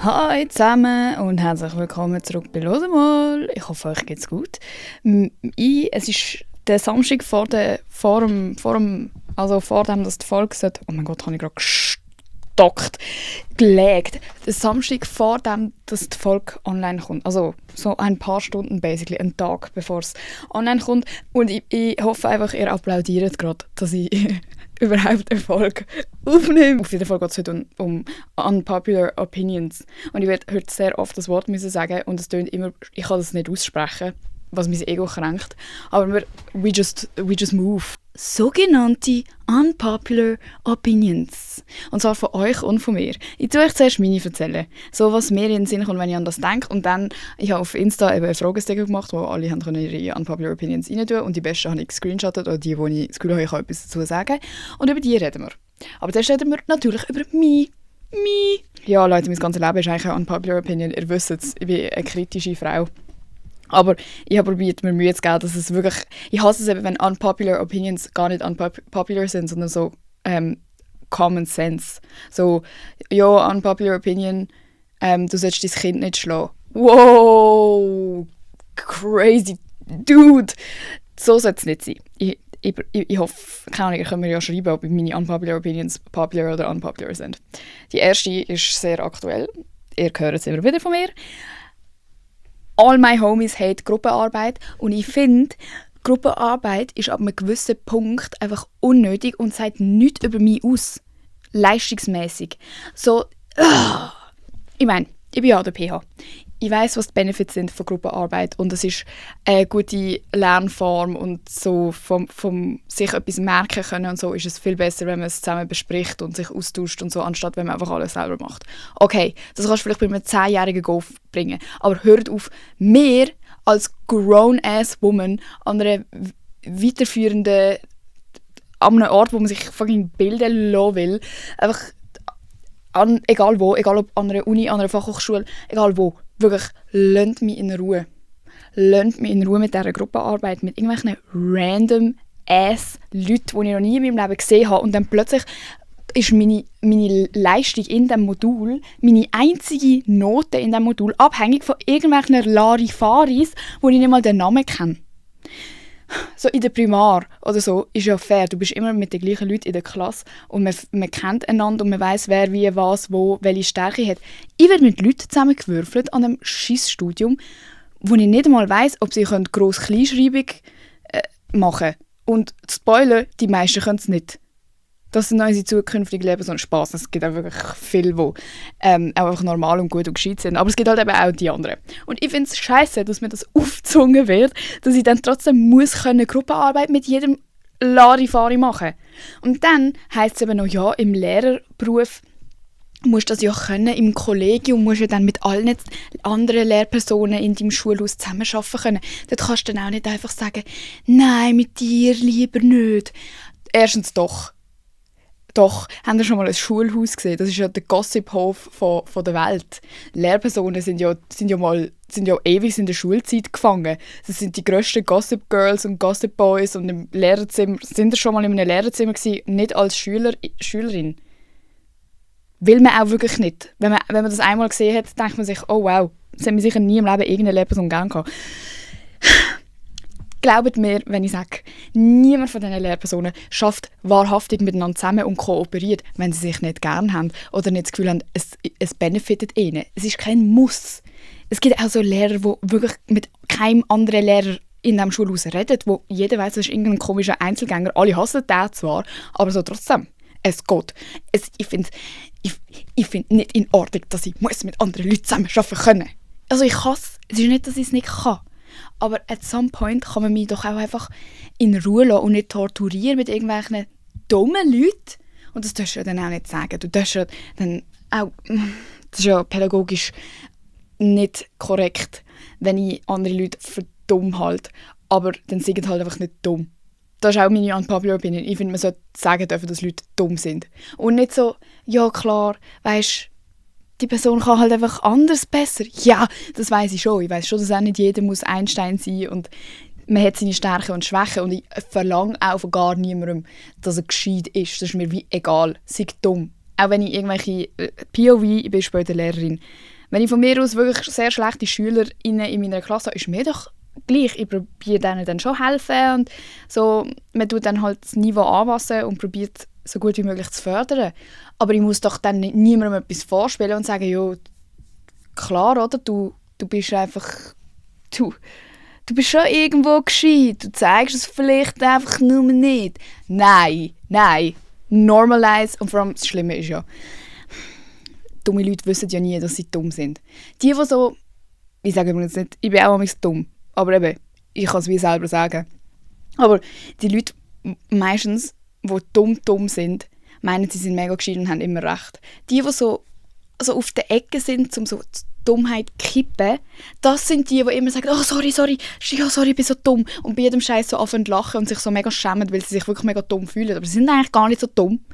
Hallo zusammen und herzlich willkommen zurück bei «Hört mal». Ich hoffe, euch geht's gut. Es ist der Samstag vor dem, dass die Folge sollte... Oh mein Gott, habe ich gerade gestockt, gelegt. Der Samstag vor dem, dass die Folge online kommt. Also so ein paar Stunden, basically, einen Tag, bevor es online kommt. Und ich hoffe einfach, ihr applaudiert gerade, dass ich überhaupt eine Folge aufnehme. Auf jeden Fall geht es heute um unpopular opinions. Und ich werde heute sehr oft das Wort müssen sagen und es tönt immer, ich kann das nicht aussprechen, was mein Ego kränkt. Aber we just move. Sogenannte unpopular opinions. Und zwar von euch und von mir. Ich tue euch zuerst meine erzählen. So, was mir in den Sinn kommt, wenn ich an das denke. Und dann, ich habe auf Insta eben einen Fragesticker gemacht, wo alle haben ihre unpopular opinions rein tun. Und die besten habe ich gescreenshottet, oder die, wo ich das Gefühl habe, ich kann etwas dazu sagen. Und über die reden wir. Aber zuerst reden wir natürlich über mich. Ja, Leute, mein ganzes Leben ist eigentlich eine unpopular opinion. Ihr wisst es, ich bin eine kritische Frau. Aber ich habe probiert, mir Mühe zu geben, dass es wirklich... Ich hasse es eben, wenn unpopular opinions gar nicht unpopular sind, sondern so Common Sense. So, ja, unpopular opinion, du sollst dein Kind nicht schlagen. Wow! Crazy dude! So sollte es nicht sein. Ich hoffe, keine Ahnung, ihr könnt mir ja schreiben, ob meine unpopular opinions popular oder unpopular sind. Die erste ist sehr aktuell. Ihr hört es immer wieder von mir. All my homies hate Gruppenarbeit und ich finde, Gruppenarbeit ist ab einem gewissen Punkt einfach unnötig und sagt nichts über mich aus. Leistungsmäßig. So, ich meine, ich bin ja an der PH. Ich weiss, was die Benefits sind von Gruppenarbeit und es ist eine gute Lernform und so vom sich etwas merken können und so ist es viel besser, wenn man es zusammen bespricht und sich austauscht und so, anstatt wenn man einfach alles selber macht. Okay, das kannst du vielleicht bei einem 10-jährigen Golf bringen, aber hört auf, mir als grown-ass-woman an einer weiterführenden, an einem Ort, wo man sich fucking bilden lassen will, einfach egal wo, egal ob an einer Uni, an einer Fachhochschule, egal wo, wirklich, lasst mich in Ruhe. Lasst mich in Ruhe mit dieser Gruppenarbeit, mit irgendwelchen random ass Leuten, die ich noch nie in meinem Leben gesehen habe. Und dann plötzlich ist meine Leistung in diesem Modul, meine einzige Note in diesem Modul, abhängig von irgendwelchen Larifaris, wo ich nicht mal den Namen kenne. So in der Primar oder so ist ja fair. Du bist immer mit den gleichen Leuten in der Klasse und man kennt einander und man weiss, wer wie, was, wo, welche Stärke hat. Ich werde mit Leuten zusammengewürfelt an einem Scheissstudium, wo ich nicht einmal weiss, ob sie Gross-Kleinschreibung machen können. Und Spoiler, die meisten können es nicht. Das sind unsere zukünftigen Leben so ein Spass. Es gibt auch wirklich viele, die auch einfach normal und gut und gescheit sind. Aber es gibt halt eben auch die anderen. Und ich finde es scheiße, dass mir das aufgezwungen wird, dass ich dann trotzdem Gruppenarbeit mit jedem Larifari machen. Und dann heisst es eben noch, ja, im Lehrerberuf musst du das ja können, im Kollegium musst du dann mit allen anderen Lehrpersonen in deinem Schulhaus zusammenarbeiten können. Dort kannst du dann auch nicht einfach sagen, nein, mit dir lieber nicht. Erstens doch. Doch, habt ihr schon mal ein Schulhaus gesehen? Das ist ja der Gossip-Hof von der Welt. Lehrpersonen sind ja ewig in der Schulzeit gefangen. Das sind die grössten Gossip-Girls und Gossip-Boys und im Lehrerzimmer. Sind ihr schon mal in einem Lehrerzimmer gewesen? Nicht als Schülerin. Will man auch wirklich nicht. Wenn man das einmal gesehen hat, denkt man sich, oh wow, das hat man sicher nie im Leben irgendeine Lehrperson gern gehabt. Glaubt mir, wenn ich sage, niemand von diesen Lehrpersonen schafft wahrhaftig miteinander zusammen und kooperiert, wenn sie sich nicht gern haben oder nicht das Gefühl haben, es benefitet ihnen. Es ist kein Muss. Es gibt auch so Lehrer, die wirklich mit keinem anderen Lehrer in diesem Schulhaus reden, wo jeder weiss, das ist irgendein komischer Einzelgänger. Alle hassen den zwar, aber so trotzdem. Es geht. Ich finde nicht in Ordnung, dass ich mit anderen Leuten zusammen arbeiten können. Also ich hasse es. Es ist nicht, dass ich es nicht kann. Aber at some point kann man mich doch auch einfach in Ruhe lassen und nicht torturieren mit irgendwelchen dummen Leuten. Und das darfst du ja dann auch nicht sagen. Du darfst ja dann auch... Das ist ja pädagogisch nicht korrekt, wenn ich andere Leute für dumm halte. Aber dann sind halt einfach nicht dumm. Das ist auch meine unpopular opinion. Ich finde, man sollte sagen dürfen, dass Leute dumm sind. Und nicht so, ja klar, weisst, die Person kann halt einfach anders besser. Ja, das weiss ich schon. Ich weiss schon, dass auch nicht jeder muss Einstein sein und man hat seine Stärken und Schwächen und ich verlange auch von gar niemandem, dass er gescheit ist. Das ist mir wie egal. Sei dumm. Auch wenn ich irgendwelche POV, ich bin später Lehrerin, wenn ich von mir aus wirklich sehr schlechte SchülerInnen in meiner Klasse habe, ist mir doch gleich. Ich probiere denen dann schon helfen und so, man tut dann halt das Niveau anpassen und probiert so gut wie möglich zu fördern. Aber ich muss doch dann niemandem etwas vorspielen und sagen, ja, klar, oder? Du bist einfach... Du bist schon irgendwo gescheit. Du zeigst es vielleicht einfach nur nicht. Nein. Normalize. Und vor allem das Schlimme ist ja, dumme Leute wissen ja nie, dass sie dumm sind. Die so... Ich sage übrigens nicht, ich bin auch manchmal dumm. Aber eben, ich kann es wie selber sagen. Aber die Leute meistens, die dumm sind, meinen, sie sind mega gescheit und haben immer recht. Die so auf der Ecke sind, um so die Dummheit zu kippen, das sind die immer sagen, oh sorry, ich bin so dumm. Und bei jedem Scheiß so anfangen zu lachen und sich so mega schämen, weil sie sich wirklich mega dumm fühlen. Aber sie sind eigentlich gar nicht so dumm.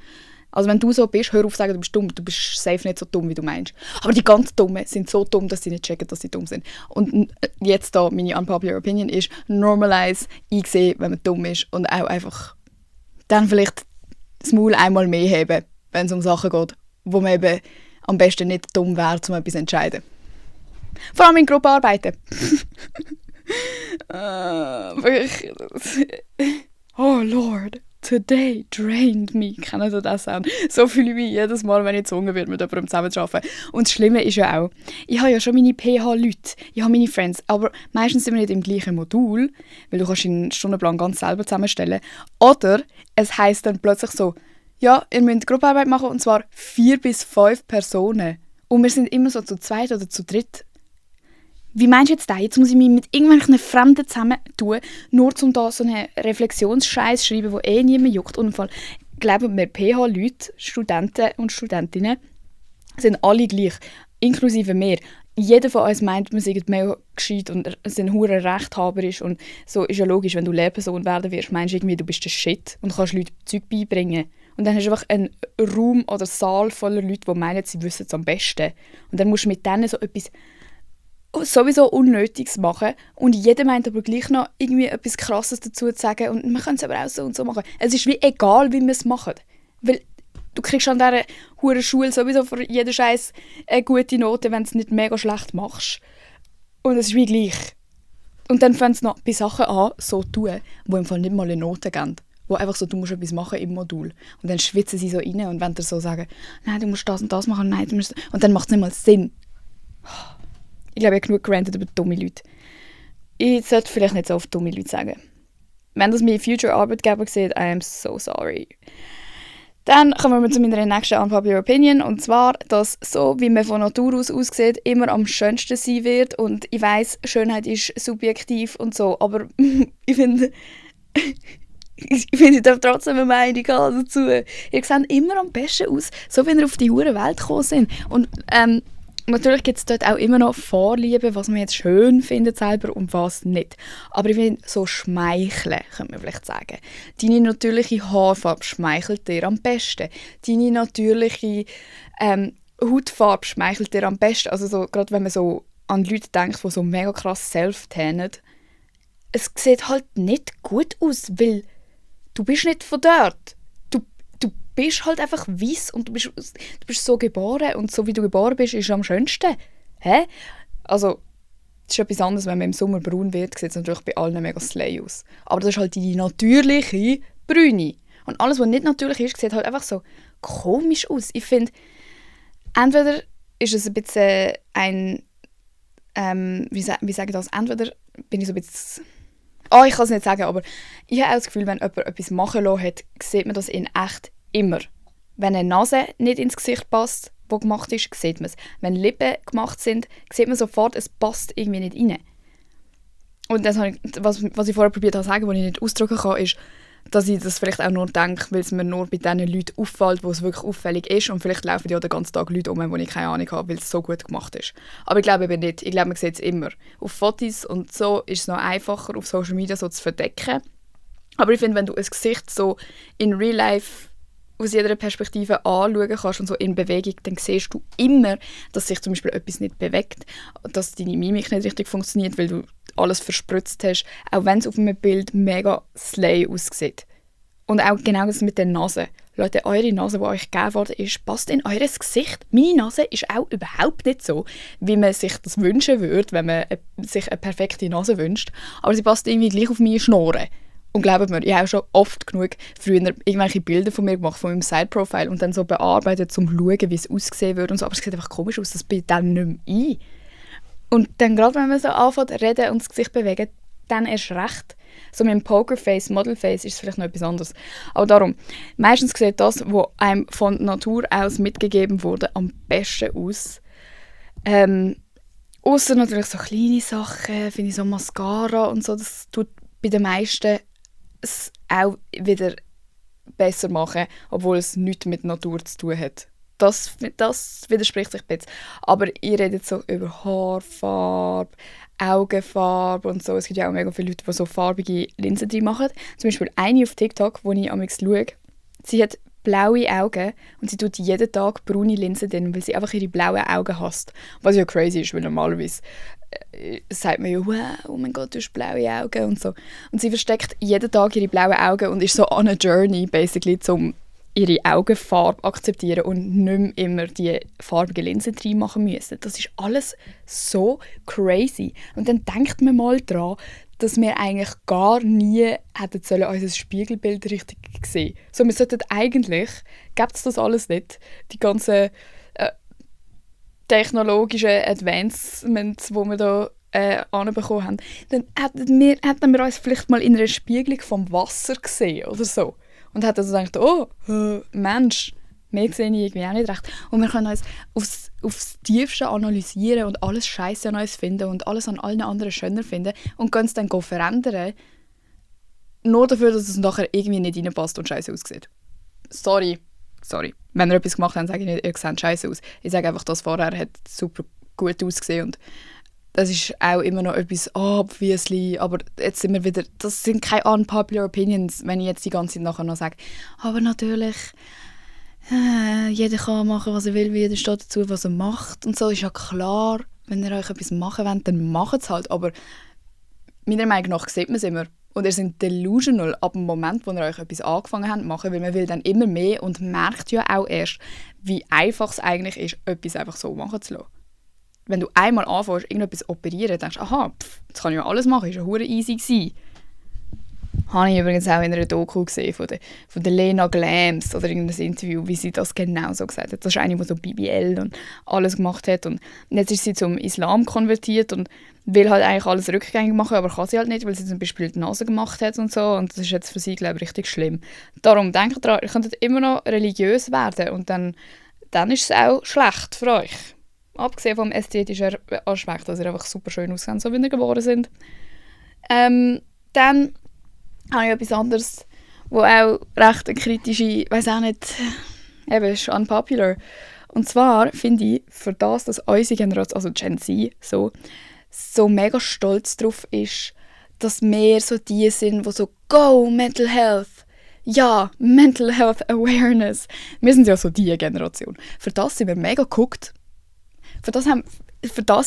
Also wenn du so bist, hör auf zu sagen, du bist dumm. Du bist safe nicht so dumm, wie du meinst. Aber die ganz Dummen sind so dumm, dass sie nicht checken, dass sie dumm sind. Und jetzt da, meine unpopular opinion ist, normalize, einsehen, wenn man dumm ist. Und auch einfach dann vielleicht das Maul einmal mehr heben, wenn es um Sachen geht, wo man eben am besten nicht dumm wäre, um etwas zu entscheiden. Vor allem in Gruppenarbeiten. Wirklich. Oh Lord. Today drained me. Kennen Sie das Sound? So fühle ich mich jedes Mal, wenn ich gezwungen werde, mit jemandem zusammenzuarbeiten. Und das Schlimme ist ja auch, ich habe ja schon meine PH-Leute, ich habe meine Friends, aber meistens sind wir nicht im gleichen Modul, weil du kannst einen Stundenplan ganz selber zusammenstellen. Oder es heisst dann plötzlich so, ja, ihr müsst Gruppenarbeit machen, und zwar 4 bis 5 Personen. Und wir sind immer so zu zweit oder zu dritt. Wie meinst du jetzt das? Jetzt muss ich mich mit irgendwelchen Fremden zusammentun, nur um da so einen Reflexionsscheiß zu schreiben, der niemand juckt. Und im Fall, glauben wir, PH-Leute, Studenten und Studentinnen, sind alle gleich, inklusive mir. Jeder von uns meint, man sei mega gescheit und sind hure rechthaberisch. Und so ist ja logisch, wenn du Lehrperson werden wirst, meinst du irgendwie, du bist der Shit und kannst Leuten Zeug beibringen. Und dann hast du einfach einen Raum oder Saal voller Leute, die meinen, sie wissen es am besten. Und dann musst du mit denen so etwas sowieso Unnötiges machen und jeder meint aber gleich noch irgendwie etwas Krasses dazu zu sagen und man kann es aber auch so und so machen. Es ist wie egal, wie wir es machen, weil du kriegst an dieser huren Schule sowieso für jeden Scheiß eine gute Note, wenn du es nicht mega schlecht machst. Und es ist wie gleich. Und dann fangen sie noch bei Sachen an, so zu tun, die im Fall nicht mal eine Note geben. Wo einfach so, du musst etwas machen im Modul. Und dann schwitzen sie so rein und wenn sie so sagen, nein, du musst das und das machen, nein, du musst... Und dann macht es nicht mal Sinn. Ich glaube, ich habe genug gerantet über dumme Leute. Ich sollte vielleicht nicht so oft dumme Leute sagen. Wenn das mein future Arbeitgeber sieht, I am so sorry. Dann kommen wir zu meiner nächsten unpopular opinion. Und zwar, dass so, wie man von Natur aus aussieht, immer am schönsten sein wird. Und ich weiss, Schönheit ist subjektiv und so. Aber ich finde, ich darf trotzdem eine Meinung haben dazu. Ihr seht immer am besten aus, so wie ihr auf die hure Welt gekommen sind. Und natürlich gibt es dort auch immer noch Vorlieben, was man jetzt schön findet selber und was nicht. Aber ich finde, so schmeicheln, könnte man vielleicht sagen. Deine natürliche Haarfarbe schmeichelt dir am besten. Deine natürliche Hautfarbe schmeichelt dir am besten. Also so, gerade wenn man so an Leute denkt, die so mega krass self-tannen, es sieht halt nicht gut aus, weil du bist nicht von dort. Du bist halt einfach weiss und du bist so geboren und so wie du geboren bist, ist es am schönsten. Hä? Also, es ist etwas anderes, wenn man im Sommer braun wird, sieht es natürlich bei allen mega slay aus. Aber das ist halt die natürliche Brüne. Und alles, was nicht natürlich ist, sieht halt einfach so komisch aus. Ich finde, entweder ist es ein bisschen wie sage ich das? Entweder bin ich so ein bisschen... Oh, ich kann es nicht sagen, aber ich habe auch das Gefühl, wenn jemand etwas machen lassen hat, sieht man das in echt immer. Wenn eine Nase nicht ins Gesicht passt, die gemacht ist, sieht man es. Wenn Lippen gemacht sind, sieht man sofort, es passt irgendwie nicht rein. Und das was ich vorher probiert habe zu sagen, was ich nicht ausdrücken kann, ist, dass ich das vielleicht auch nur denke, weil es mir nur bei den Leuten auffällt, wo es wirklich auffällig ist. Und vielleicht laufen ja den ganzen Tag Leute um, wo ich keine Ahnung habe, weil es so gut gemacht ist. Aber ich glaube eben nicht. Ich glaube, man sieht es immer. Auf Fotos und so ist es noch einfacher, auf Social Media so zu verdecken. Aber ich finde, wenn du ein Gesicht so in Real Life aus jeder Perspektive anschauen kannst und so in Bewegung, dann siehst du immer, dass sich zum Beispiel etwas nicht bewegt, dass deine Mimik nicht richtig funktioniert, weil du alles verspritzt hast, auch wenn es auf einem Bild mega slay aussieht. Und auch genau das mit der Nase. Leute, eure Nase, die euch gegeben worden ist, passt in eures Gesicht. Meine Nase ist auch überhaupt nicht so, wie man sich das wünschen würde, wenn man sich eine perfekte Nase wünscht. Aber sie passt irgendwie gleich auf meine Schnorren. Und glaubt mir, ich habe auch schon oft genug früher irgendwelche Bilder von mir gemacht, von meinem Side-Profile und dann so bearbeitet, um zu schauen, wie es aussehen würde und so. Aber es sieht einfach komisch aus, das bildet dann nicht mehr ein. Und dann gerade, wenn man so anfängt zu reden und das Gesicht bewegen, dann erst recht. So mit dem Pokerface, Modelface ist es vielleicht noch etwas anderes. Aber darum, meistens sieht das, was einem von Natur aus mitgegeben wurde, am besten aus. Ausser natürlich so kleine Sachen, finde ich so Mascara und so, das tut bei den meisten es auch wieder besser machen, obwohl es nichts mit Natur zu tun hat. Das widerspricht sich ein bisschen. Aber ihr redet so über Haarfarbe, Augenfarbe und so. Es gibt ja auch mega viele Leute, die so farbige Linsen drin machen. Zum Beispiel eine auf TikTok, die ich manchmal schaue, sie hat blaue Augen und sie tut jeden Tag braune Linsen drin, weil sie einfach ihre blauen Augen hasst. Was ja crazy ist, weil normalerweise sagt man ja, wow, oh mein Gott, du hast blaue Augen und so. Und sie versteckt jeden Tag ihre blauen Augen und ist so on a journey, basically, um ihre Augenfarbe akzeptieren und nicht mehr immer die farbigen Linsen drin machen müssen. Das ist alles so crazy. Und dann denkt man mal daran, dass wir eigentlich gar nie hätten sollen unser Spiegelbild richtig sehen. So, wir sollten eigentlich, gibt es das alles nicht, die ganzen technologischen Advancements, die wir da anbekommen haben, dann hätten wir uns vielleicht mal in einer Spiegelung vom Wasser gesehen oder so. Und hat also gedacht, oh, Mensch, mehr sehe ich irgendwie auch nicht recht. Und wir können uns aufs Tiefste analysieren und alles Scheiße an uns finden und alles an allen anderen schöner finden und können es dann verändern, nur dafür, dass es nachher irgendwie nicht reinpasst und scheiße aussieht. Sorry. Wenn ihr etwas gemacht habt, sage ich nicht, ihr seht scheiße aus. Ich sage einfach, das vorher hat super gut ausgesehen und das ist auch immer noch etwas obviously, aber jetzt sind wir wieder, das sind keine unpopular opinions, wenn ich jetzt die ganze Zeit nachher noch sage, aber natürlich, jeder kann machen, was er will, jeder steht dazu, was er macht und so, ist ja klar, wenn ihr euch etwas machen wollt, dann macht es halt, aber meiner Meinung nach sieht man es immer und ihr seid delusional ab dem Moment, wo ihr euch etwas angefangen habt zu machen, weil man will dann immer mehr und merkt ja auch erst, wie einfach es eigentlich ist, etwas einfach so machen zu lassen. Wenn du einmal anfängst, irgendetwas operieren, denkst du, aha, das kann ich ja alles machen, ist ja hure easy gewesen. Habe ich übrigens auch in einer Doku gesehen von der Lena Glams oder irgendein Interview, wie sie das genau so gesagt hat. Das ist eine, die so BBL und alles gemacht hat. Und jetzt ist sie zum Islam konvertiert und will halt eigentlich alles rückgängig machen, aber kann sie halt nicht, weil sie zum Beispiel die Nase gemacht hat und so. Und das ist jetzt für sie, glaube ich, richtig schlimm. Darum denkt dran, ihr könnt immer noch religiös werden und dann ist es auch schlecht für euch. Abgesehen vom ästhetischen Aspekt, dass ihr einfach super schön aussehen, so wie ihr geboren sind. Dann habe ich etwas anderes, wo auch recht eine kritische, weiß auch nicht, eben ist unpopular. Und zwar finde ich, für das, dass unsere Generation, also Gen Z, so mega stolz drauf ist, dass wir so die sind, die so «Go, Mental Health!» Ja, Mental Health Awareness. Wir sind ja so die Generation. Für das sind wir mega geguckt. Für das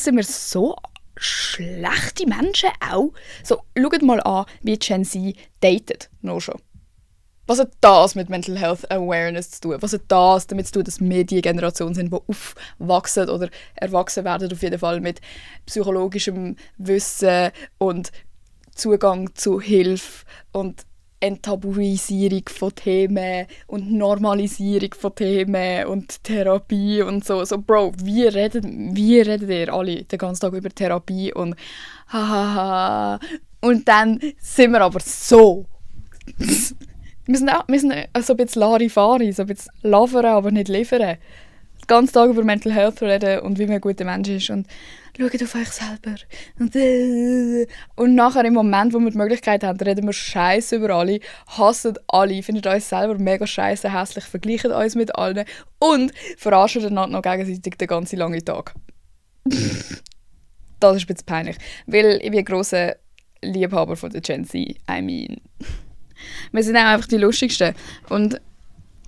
sind wir so schlechte Menschen auch. So, schaut mal an, wie Gen Z datet. Noch schon. Was hat das mit Mental Health Awareness zu tun? Was hat das damit zu tun, dass wir die Generation sind, die aufwachsen oder erwachsen werden, auf jeden Fall mit psychologischem Wissen und Zugang zu Hilfe und Enttabuisierung von Themen und Normalisierung von Themen und Therapie und so. So, Bro, wie redet ihr alle den ganzen Tag über Therapie und hahaha. Und dann sind wir aber so. wir sind so ein bisschen Larifari, so ein bisschen lavern, aber nicht liefern. Den ganzen Tag über Mental Health reden und wie man ein guter Mensch ist und schaut auf euch selber. Und nachher im Moment, wo wir die Möglichkeit haben, reden wir Scheiße über alle, hassen alle, finden uns selber mega scheiße, hässlich, vergleichen uns mit allen und verarschen einander noch gegenseitig den ganzen langen Tag. Das ist ein bisschen peinlich, weil ich bin ein grosser Liebhaber von der Gen Z. I mean, wir sind auch einfach die lustigsten und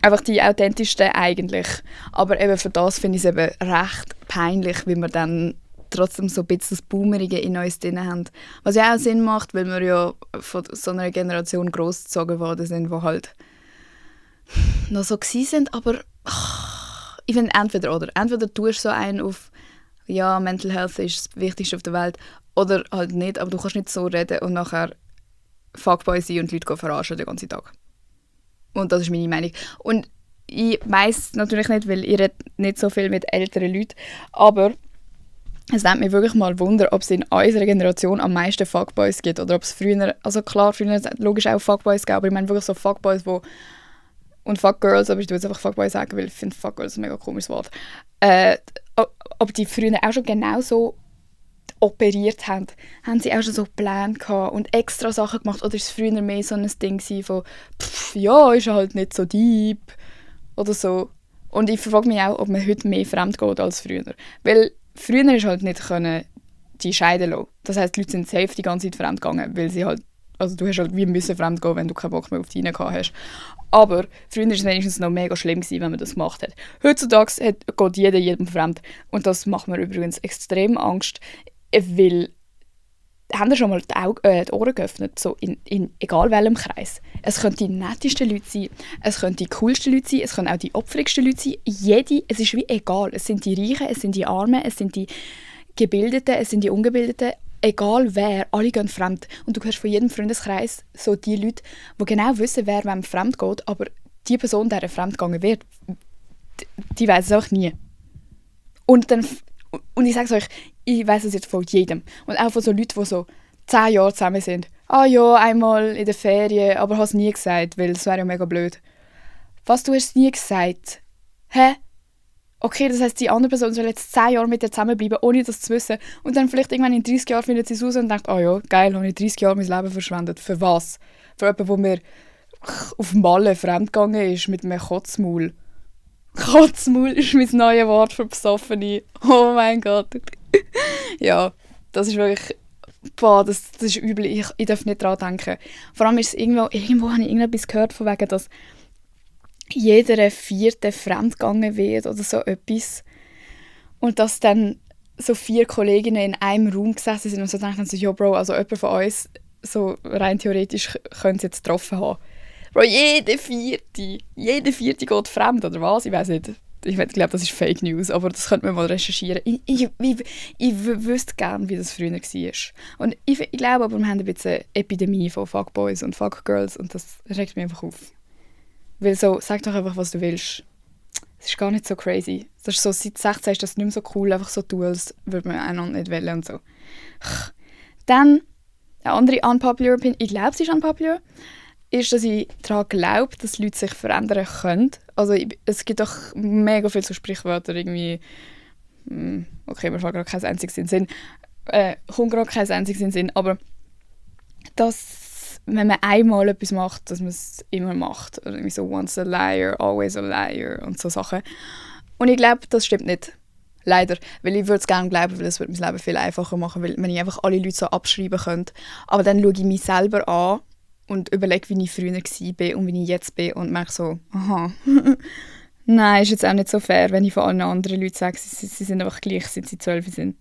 einfach die authentischsten eigentlich. Aber eben für das finde ich es eben recht peinlich, wie wir dann trotzdem so ein bisschen das Boomerige in uns drin haben. Was ja auch Sinn macht, weil wir ja von so einer Generation großgezogen worden sind, wo halt noch so gewesen sind, aber ich finde entweder oder. Entweder tust du so einen auf ja, Mental Health ist das Wichtigste auf der Welt oder halt nicht, aber du kannst nicht so reden und nachher Fuckboy sein und Leute verarschen den ganzen Tag. Und das ist meine Meinung. Und ich weiss natürlich nicht, weil ich rede nicht so viel mit älteren Leuten, aber es nimmt mich wirklich mal Wunder, ob es in unserer Generation am meisten Fuckboys gibt oder ob es früher, also klar, früher hat es logisch auch Fuckboys gegeben, aber ich meine wirklich so Fuckboys, wo und Fuckgirls, aber ich tue jetzt einfach Fuckboys sagen, weil ich finde Fuckgirls ein mega komisches Wort. Ob die früher auch schon genauso operiert haben sie auch schon so Pläne gehabt und extra Sachen gemacht oder ist es früher mehr so ein Ding von ja, ist halt nicht so deep oder so. Und ich frage mich auch, ob man heute mehr fremd geht als früher. Weil früher ist halt nicht können die scheiden lassen. Das heisst, die Leute sind safe die ganze Zeit fremd gegangen, weil sie halt, also du hast halt wie müssen fremd gehen, wenn du keinen Bock mehr auf die gehabt hast. Aber früher war es wenigstens noch mega schlimm gewesen, wenn man das gemacht hat. Heutzutage geht jeder jedem fremd und das macht mir übrigens extrem Angst, weil haben ihr schon mal die Ohren geöffnet, so in egal welchem Kreis. Es können die nettesten Leute sein, es können die coolsten Leute sein, es können auch die opferigsten Leute sein. Es ist wie egal. Es sind die Reichen, es sind die Armen, es sind die Gebildeten, es sind die Ungebildeten. Egal wer, alle gehen fremd. Und du hörst von jedem Freundeskreis so die Leute, die genau wissen, wer wem fremd geht, aber die Person, der fremd gegangen wird, die weiß es auch nie. Und ich sage es euch, ich weiß es jetzt von jedem. Und auch von so Leuten, die so 10 Jahre zusammen sind. Ah ja, einmal in der Ferien, aber hast es nie gesagt, weil es wäre ja mega blöd. Was, du hast es nie gesagt? Hä? Okay, das heisst, die andere Person soll jetzt 10 Jahre mit dir zusammenbleiben, ohne das zu wissen. Und dann vielleicht irgendwann in 30 Jahren findet sie es raus und denkt, ja, geil, habe ich 30 Jahre mein Leben verschwendet. Für was? Für jemanden, der mir auf Malle fremdgegangen ist mit einem Kotzmaul. Kotzmaul ist mein neues Wort für Besoffene. Oh mein Gott. Ja, das ist wirklich... Boah, das ist übel. Ich darf nicht daran denken. Vor allem ist es irgendwo habe ich irgendetwas gehört, von wegen, dass jeder 4. fremdgegangen wird oder so etwas. Und dass dann so 4 Kolleginnen in einem Raum gesessen sind und so denken so, ja Bro, also jemand von uns, so rein theoretisch, könnte es jetzt getroffen haben. Bro, jede vierte geht fremd, oder was? Ich weiß nicht. Ich glaube, das ist Fake News, aber das könnte man mal recherchieren. Ich wüsste gerne, wie das früher war. Und ich glaube aber, wir haben ein bisschen eine Epidemie von Fuckboys und Fuckgirls und das regt mich einfach auf. Weil so, sag doch einfach, was du willst. Es ist gar nicht so crazy. Das ist so, seit 16 ist das nicht mehr so cool, einfach so tun, als würde man einander nicht wählen und so. Dann, eine andere unpopular Opinion, ich glaube, sie ist unpopular, ist, dass ich daran glaube, dass Leute sich verändern können. Also es gibt doch mega viele so Sprichwörter, irgendwie, okay, mir fällt gerade kein einziges in den Sinn, kommt gerade kein einziges in den Sinn, aber dass, wenn man einmal etwas macht, dass man es immer macht. Oder irgendwie so once a liar, always a liar und so Sachen. Und ich glaube, das stimmt nicht. Leider. Weil ich würde es gerne glauben, weil es würde mein Leben viel einfacher machen, weil wenn ich einfach alle Leute so abschreiben könnte. Aber dann schaue ich mich selber an und überlege, wie ich früher war und wie ich jetzt bin und merke so, aha, nein, ist jetzt auch nicht so fair, wenn ich von allen anderen Leuten sage, sie sind einfach gleich, seit sie 12 sind.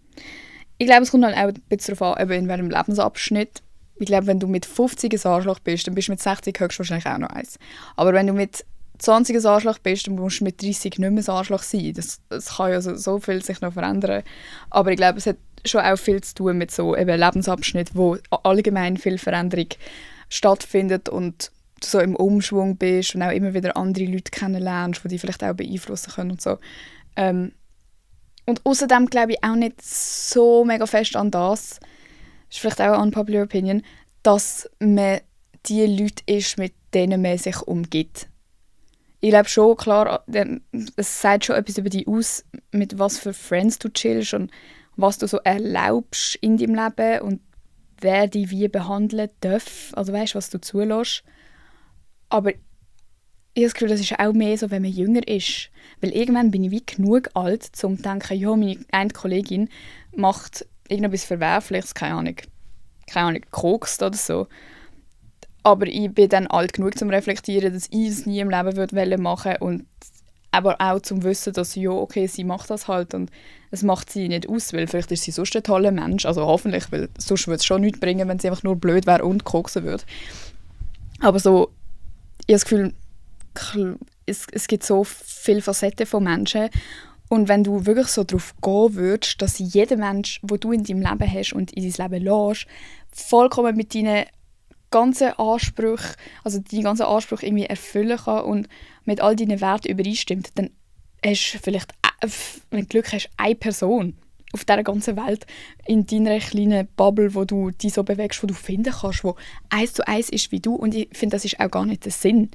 Ich glaube, es kommt halt auch ein bisschen darauf an, in welchem Lebensabschnitt. Ich glaube, wenn du mit 50 ein Arschloch bist, dann bist du mit 60 höchstwahrscheinlich auch noch eins. Aber wenn du mit 20 ein Arschloch bist, dann musst du mit 30 nicht mehr ein Arschloch sein. Das kann ja so viel sich noch verändern. Aber ich glaube, es hat schon auch viel zu tun mit so eben Lebensabschnitt, wo allgemein viel Veränderung stattfindet und du so im Umschwung bist und auch immer wieder andere Leute kennenlernst, die dich vielleicht auch beeinflussen können und so. Und außerdem glaube ich auch nicht so mega fest an das ist vielleicht auch eine unpopular Opinion, dass man die Leute ist, mit denen man sich umgibt. Ich glaube schon, klar, es sagt schon etwas über dich aus, mit was für Friends du chillst und was du so erlaubst in deinem Leben und wer dich wie behandeln darf. Also weißt du, was du zulässt. Aber ich habe das Gefühl, das ist auch mehr so, wenn man jünger ist. Weil irgendwann bin ich wie genug alt, um zu denken, ja, meine eine Kollegin macht irgendetwas Verwerfliches, keine Ahnung, kokst oder so. Aber ich bin dann alt genug, um zu reflektieren, dass ich es nie im Leben machen würde und aber auch zum Wissen, dass ja, okay, sie macht das halt und es macht sie nicht aus, weil vielleicht ist sie sonst ein toller Mensch, also hoffentlich, weil sonst würde es schon nichts bringen, wenn sie einfach nur blöd wäre und koksen würde. Aber so, ich habe das Gefühl, es gibt so viele Facetten von Menschen. Und wenn du wirklich so darauf gehen würdest, dass jeder Mensch, den du in deinem Leben hast und in dein Leben lässt, vollkommen mit deinen ganzen Ansprüchen, also deine ganzen Ansprüche irgendwie erfüllen kann und mit all deinen Werten übereinstimmt, dann hast du vielleicht, wenn du Glück hast, eine Person auf dieser ganzen Welt in deiner kleinen Bubble, wo du dich so bewegst, wo du finden kannst, wo 1:1 ist wie du. Und ich finde, das ist auch gar nicht der Sinn.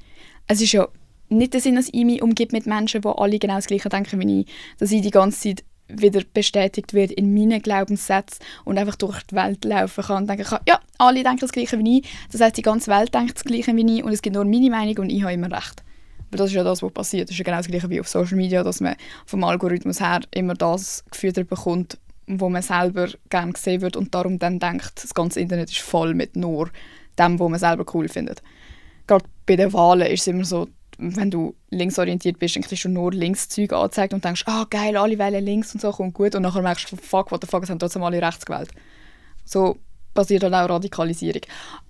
Es ist ja nicht der Sinn, dass ich mich umgebe mit Menschen, die alle genau das Gleiche denken wie ich, dass ich die ganze Zeit wieder bestätigt wird in meinen Glaubenssätzen und einfach durch die Welt laufen kann und denken kann, ja, alle denken das Gleiche wie ich, das heisst, die ganze Welt denkt das Gleiche wie ich und es gibt nur meine Meinung und ich habe immer recht. Aber das ist ja das, was passiert. Das ist ja genau das Gleiche wie auf Social Media, dass man vom Algorithmus her immer das gefüttert bekommt, wo man selber gerne gesehen wird und darum dann denkt, das ganze Internet ist voll mit nur dem, was man selber cool findet. Gerade bei den Wahlen ist es immer so, wenn du linksorientiert bist, dann kriegst du nur Linkszeug angezeigt und denkst, geil, alle wählen links und so, kommt gut. Und nachher merkst du, fuck, what the fuck, es haben trotzdem alle rechts gewählt. So passiert dann auch Radikalisierung.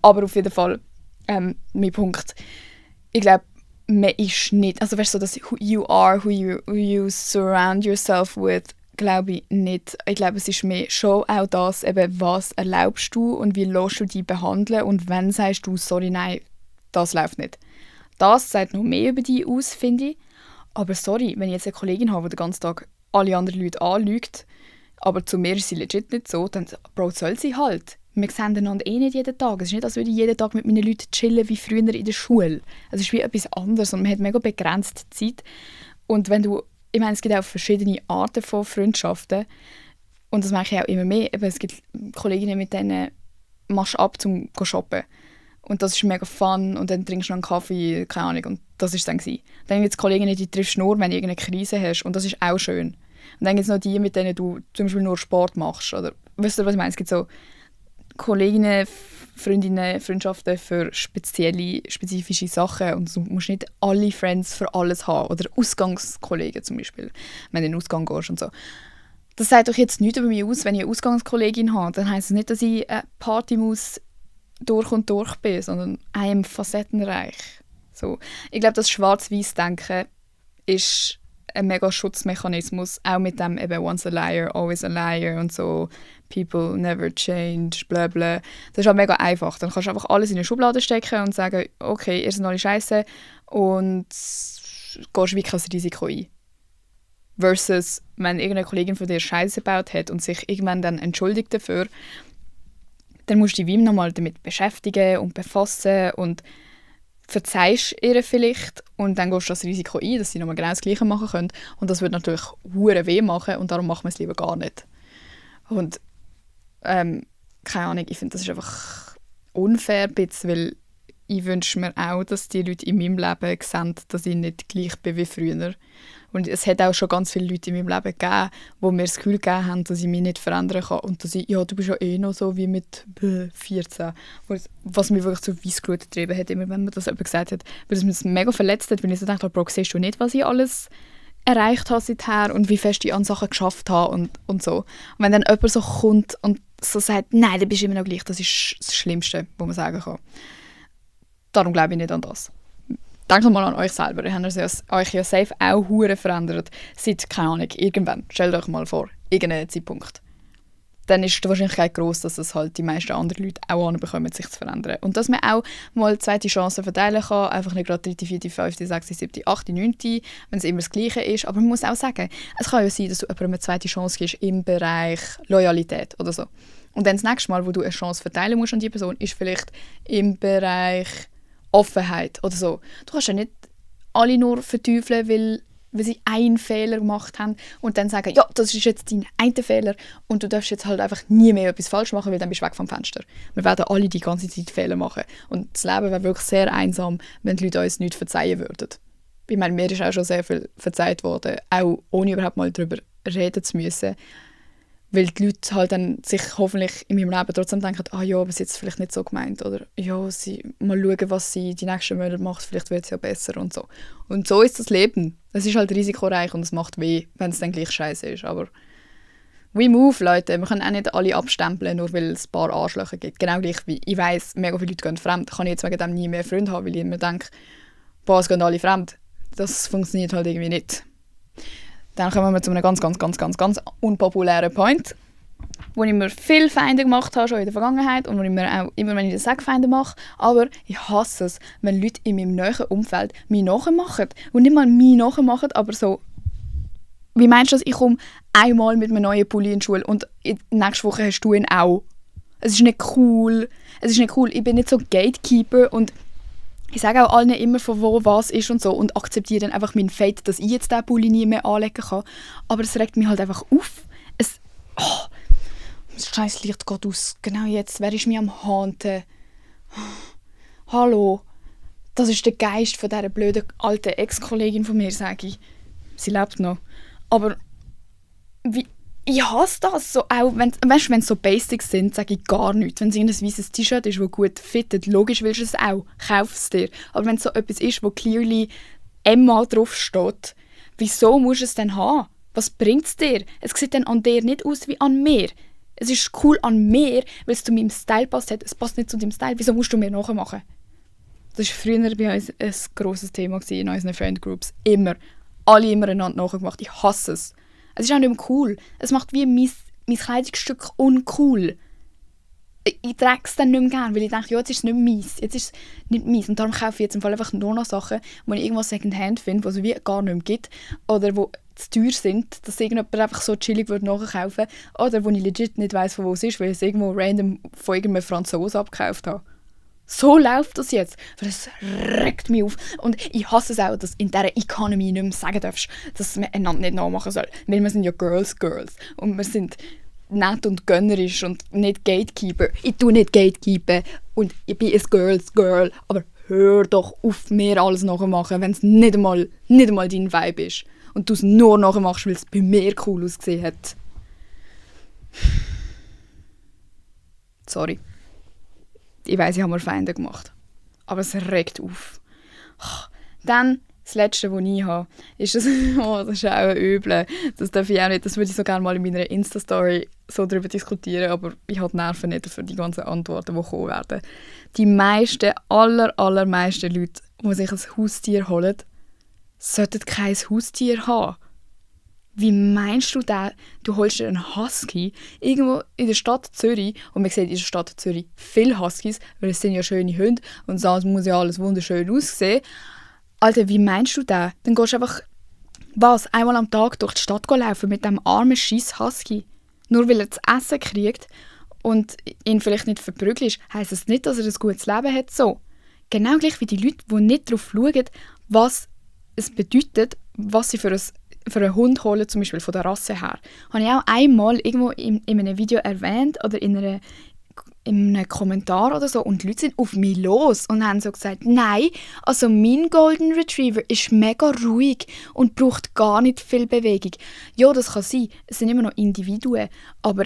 Aber auf jeden Fall, mein Punkt, ich glaube, man ist nicht, also weißt du, so, dass who you are, who you surround yourself with, glaube ich nicht. Ich glaube, es ist mehr schon auch das, eben, was erlaubst du und wie lässt du dich behandeln und wenn sagst du, sorry, nein, das läuft nicht. Das sagt noch mehr über dich aus, finde ich. Aber sorry, wenn ich jetzt eine Kollegin habe, die den ganzen Tag alle anderen Leute anlügt, aber zu mir ist sie legit nicht so, dann Bro, soll sie halt. Wir sehen einander eh nicht jeden Tag. Es ist nicht, als würde ich jeden Tag mit meinen Leuten chillen, wie früher in der Schule. Es ist wie etwas anderes und man hat mega begrenzte Zeit. Und wenn du, ich meine, es gibt auch verschiedene Arten von Freundschaften und das mache ich auch immer mehr. Es gibt Kolleginnen, mit denen machst du ab, zum shoppen. Und das ist mega fun und dann trinkst du noch einen Kaffee, keine Ahnung, und das war es dann gewesen. Dann gibt es Kolleginnen, die triffst du nur, wenn du irgendeine Krise hast und das ist auch schön. Und dann gibt es noch die, mit denen du zum Beispiel nur Sport machst. Oder, weißt du, was ich meine? Es gibt so Kolleginnen, Freundinnen, Freundschaften für spezifische Sachen und du musst nicht alle Friends für alles haben. Oder Ausgangskollegen zum Beispiel, wenn du in den Ausgang gehst und so. Das sagt doch jetzt nichts über mich aus, wenn ich eine Ausgangskollegin habe. Dann heisst es nicht, dass ich eine Partymaus durch und durch bin, sondern einem facettenreich. So. Ich glaube, das Schwarz-Weiß-Denken ist ein mega Schutzmechanismus, auch mit dem eben «once a liar, always a liar» und so «people never change», bla bla. Das ist halt mega einfach. Dann kannst du einfach alles in eine Schublade stecken und sagen, okay, ihr seid alle scheiße und gehst wie kein Risiko ein. Versus, wenn irgendeine Kollegin von dir Scheiße gebaut hat und sich irgendwann dann entschuldigt dafür, dann musst du dich wie nochmal damit beschäftigen und befassen und verzeihst ihr vielleicht und dann gehst du das Risiko ein, dass sie nochmal genau das Gleiche machen können. Und das würde natürlich hure weh machen und darum machen wir es lieber gar nicht. Und keine Ahnung, ich finde, das ist einfach unfair, weil ich wünsche mir auch, dass die Leute in meinem Leben sehen, dass ich nicht gleich bin wie früher. Und es hat auch schon ganz viele Leute in meinem Leben gegeben, die mir das Gefühl gegeben haben, dass ich mich nicht verändern kann. Und dass ich, ja, du bist ja eh noch so wie mit 14. Was mich wirklich zu Weissglut getrieben hat, immer wenn mir das jemand gesagt hat. Weil es mich das mega verletzt hat, weil ich so dachte, Bro, siehst du nicht, was ich alles erreicht habe seither und wie fest ich an Sachen geschafft habe und so. Und wenn dann jemand so kommt und so sagt, nein, du bist immer noch gleich, das ist das Schlimmste, was man sagen kann. Darum glaube ich nicht an das. Denkt mal an euch selber. Ihr habt euch ja safe auch hure verändert. Seit, keine Ahnung, irgendwann. Stellt euch mal vor, irgendeinen Zeitpunkt. Dann ist die Wahrscheinlichkeit gross, dass es halt die meisten anderen Leute auch anbekommen, sich zu verändern. Und dass man auch mal zweite Chancen verteilen kann. Einfach nicht gerade 3., 4., 5., 6., 7., 8., 9., wenn es immer das Gleiche ist. Aber man muss auch sagen, es kann ja sein, dass du jemandem eine zweite Chance gibst im Bereich Loyalität oder so. Und dann das nächste Mal, wo du eine Chance verteilen musst an die Person, ist vielleicht im Bereich Offenheit oder so. Du kannst ja nicht alle nur verteufeln, weil sie einen Fehler gemacht haben und dann sagen, ja, das ist jetzt dein einer Fehler und du darfst jetzt halt einfach nie mehr etwas falsch machen, weil dann bist du weg vom Fenster. Wir werden alle die ganze Zeit Fehler machen und das Leben wäre wirklich sehr einsam, wenn die Leute uns nichts verzeihen würden. Ich meine, mir ist auch schon sehr viel verzeiht worden, auch ohne überhaupt mal darüber reden zu müssen, weil die Leute halt dann sich hoffentlich in meinem Leben trotzdem denken, ja, aber sie hat es vielleicht nicht so gemeint. Oder ja, mal schauen, was sie die nächsten Monate macht, vielleicht wird es ja besser und so. Und so ist das Leben. Es ist halt risikoreich und es macht weh, wenn es dann gleich scheiße ist. Aber we move, Leute. Wir können auch nicht alle abstempeln, nur weil es ein paar Arschlöcher gibt. Genau gleich wie ich weiss, mega viele Leute gehen fremd. Kann ich jetzt wegen dem nie mehr Freunde haben, weil ich mir denke, boah, es gehen alle fremd. Das funktioniert halt irgendwie nicht. Dann kommen wir zu einem ganz, ganz, ganz, ganz, ganz unpopulären Point, wo ich mir viel Feinde gemacht habe, schon in der Vergangenheit und wo ich mir auch immer, wenn ich das sage, Feinde mache. Aber ich hasse es, wenn Leute in meinem näheren Umfeld mich nachmachen. Und nicht mal mich nachmachen, aber so, wie meinst du das? Ich komme einmal mit einem neuen Pulli in die Schule und nächste Woche hast du ihn auch. Es ist nicht cool. Es ist nicht cool. Ich bin nicht so Gatekeeper und ich sage auch allen immer, von wo was ist und so und akzeptiere dann einfach meinen Fate, dass ich jetzt diesen Pulli nie mehr anlegen kann. Aber es regt mich halt einfach auf. Das scheiß Licht geht aus. Genau jetzt. Wer ist mir am Haunten? Hallo. Das ist der Geist von dieser blöden alten Ex-Kollegin von mir, sage ich. Sie lebt noch. Aber ich hasse das. So, auch wenn es so Basics sind, sage ich gar nichts. Wenn es ein weißes T-Shirt ist, das gut fittet, logisch willst du es auch. Kauf es dir. Aber wenn es so etwas ist, wo clearly Emma draufsteht, wieso musst du es denn haben? Was bringt es dir? Es sieht dann an dir nicht aus wie an mir. Es ist cool an mir, weil es zu meinem Style passt. Es passt nicht zu deinem Style. Wieso musst du mir nachmachen? Das war früher bei uns ein grosses Thema in unseren Friend-Groups. Immer. Alle immer einander nachgemacht. Ich hasse es. Es ist auch nicht mehr cool. Es macht wie mein Kleidungsstück uncool. Ich trage es dann nicht mehr gerne, weil ich denke, ja, jetzt ist es nicht meins. Jetzt ist es nicht meins. Und darum kaufe ich jetzt im Fall einfach nur noch Sachen, wo ich irgendwas Secondhand finde, was es wie gar nicht mehr gibt. Oder wo zu teuer sind, dass irgendjemand einfach so chillig nachkaufen würde. Oder wo ich legit nicht weiss, von wo es ist, weil ich es irgendwo random von irgendeinem Franzosen abgekauft habe. So läuft das jetzt. Weil es regt mich auf. Und ich hasse es auch, dass in dieser Economy nicht mehr sagen darfst, dass man einander nicht nachmachen soll. Weil wir sind ja Girls. Und wir sind nett und gönnerisch und nicht Gatekeeper. Ich tue nicht Gatekeeper und ich bin ein Girl. Aber hör doch auf, mir alles nachmachen, wenn es nicht einmal dein Vibe ist. Und du es nur nachmachst, weil es bei mir cool ausgesehen hat. Sorry. Ich weiss, ich habe mir Feinde gemacht. Aber es regt auf. Dann, das Letzte, was ich habe, ist das... Oh, das ist auch übel. Das darf ich auch nicht. Das würde ich so gerne mal in meiner Insta-Story so darüber diskutieren, aber ich habe die Nerven nicht für die ganzen Antworten, die kommen werden. Die meisten, allermeisten Leute, die sich ein Haustier holen, sollten kein Haustier haben. Wie meinst du das? Du holst dir einen Husky irgendwo in der Stadt Zürich und man sieht in der Stadt Zürich viele Huskies, weil es sind ja schöne Hunde und sonst muss ja alles wunderschön aussehen. Alter, wie meinst du das? Dann gehst du einfach einmal am Tag durch die Stadt laufen mit diesem armen scheiß Husky. Nur weil er zu essen kriegt und ihn vielleicht nicht verprügelt, heisst das nicht, dass er ein gutes Leben hat. So. Genau gleich wie die Leute, die nicht darauf schauen, was es bedeutet, was sie für einen Hund holen, zum Beispiel von der Rasse her. Habe ich auch einmal irgendwo in einem Video erwähnt oder in einem Kommentar oder so und die Leute sind auf mich los und haben so gesagt, nein, also mein Golden Retriever ist mega ruhig und braucht gar nicht viel Bewegung. Ja, das kann sein, es sind immer noch Individuen, aber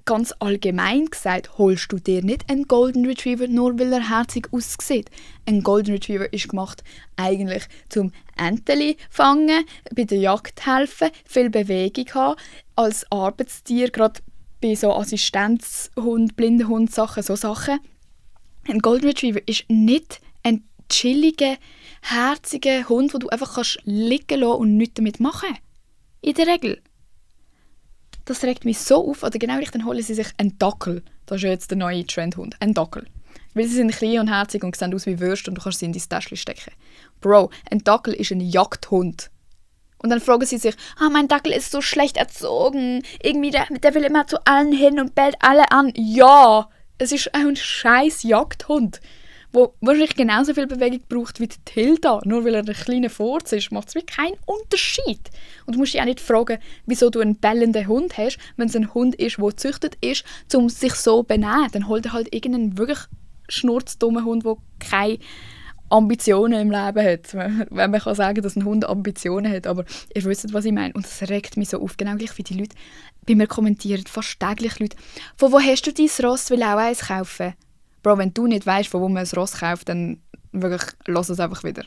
ganz allgemein gesagt, holst du dir nicht einen Golden Retriever, nur weil er herzig aussieht. Ein Golden Retriever ist gemacht eigentlich zum Enteli fangen, bei der Jagd helfen, viel Bewegung haben, als Arbeitstier, gerade bei so Assistenzhund, Blindenhund-Sachen, so Sachen. Ein Golden Retriever ist nicht ein chilliger, herziger Hund, den du einfach kannst liegen lassen und nichts damit machen. In der Regel. Das regt mich so auf. Oder genau richtig, dann holen sie sich einen Dackel. Das ist ja jetzt der neue Trendhund. Ein Dackel. Weil sie sind klein und herzig und sehen aus wie Würste und du kannst sie in dein Täschchen stecken. Bro, ein Dackel ist ein Jagdhund. Und dann fragen sie sich, mein Dackel ist so schlecht erzogen. Irgendwie, der will immer zu allen hin und bellt alle an. Ja, es ist ein scheiß Jagdhund, der wahrscheinlich genauso viel Bewegung braucht wie die Tilda. Nur weil er ein kleiner Furz ist, macht es wirklich keinen Unterschied. Und du musst dich auch nicht fragen, wieso du einen bellenden Hund hast, wenn es ein Hund ist, der gezüchtet ist, um sich so zu benehmen. Dann holt er halt irgendeinen wirklich schnurzdummen Hund, der keine Ambitionen im Leben hat. Wenn man kann sagen, dass ein Hund Ambitionen hat, aber ihr wisst, was ich meine. Und das regt mich so auf, genau gleich wie die Leute bei mir kommentieren, fast täglich Leute, von wo hast du dein Ross, will auch eins kaufen? Bro, wenn du nicht weißt, von wo man ein Ross kauft, dann wirklich, lass es einfach wieder.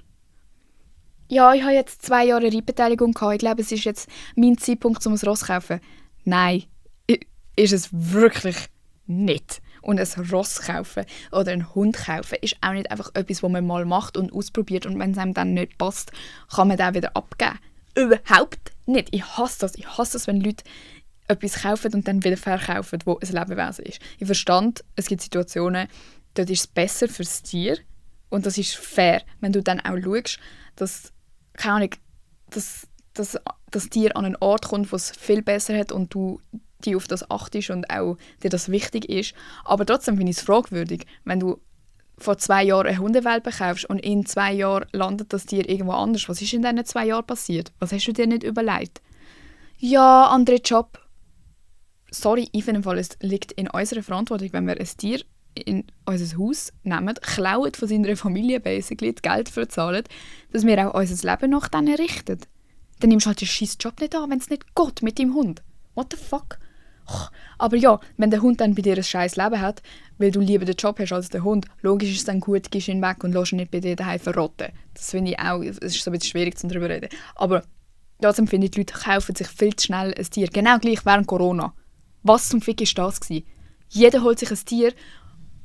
Ja, ich habe jetzt 2 Jahre Reitbeteiligung gehabt. Ich glaube, es ist jetzt mein Zeitpunkt, um ein Ross zu kaufen. Nein, ist es wirklich nicht. Und ein Ross kaufen oder einen Hund kaufen ist auch nicht einfach etwas, was man mal macht und ausprobiert und wenn es einem dann nicht passt, kann man den wieder abgeben. Überhaupt nicht. Ich hasse das. Ich hasse es, wenn Leute etwas kaufen und dann wieder verkaufen, wo ein Lebewesen ist. Ich verstand, es gibt Situationen, dort ist es besser fürs Tier und das ist fair, wenn du dann auch schaust, dass, keine Ahnung, dass das Tier an einen Ort kommt, wo es viel besser hat und du die auf das achtest und auch dir das wichtig ist. Aber trotzdem finde ich es fragwürdig, wenn du vor 2 Jahren eine Hundewelpe kaufst und in 2 Jahren landet das Tier irgendwo anders. Was ist in diesen 2 Jahren passiert? Was hast du dir nicht überlegt? Ja, anderer Job. Sorry, ich finde, es liegt in unserer Verantwortung, wenn wir ein Tier in unser Haus nehmen, klauen von seiner Familie basically, das Geld dafür zahlen, dass wir auch unser Leben nach denen richten. Dann nimmst du halt den scheiß Job nicht an, wenn es nicht geht mit deinem Hund. What the fuck? Aber ja, wenn der Hund dann bei dir ein scheiß Leben hat, weil du lieber den Job hast als der Hund, logisch ist es dann gut, gehst ihn weg und lässt ihn nicht bei dir daheim verrotten. Das finde ich auch, es ist so ein bisschen schwierig, darüber zu reden. Aber trotzdem finde ich, die Leute kaufen sich viel zu schnell ein Tier. Genau gleich während Corona. Was zum Fick ist das gewesen? Jeder holt sich ein Tier.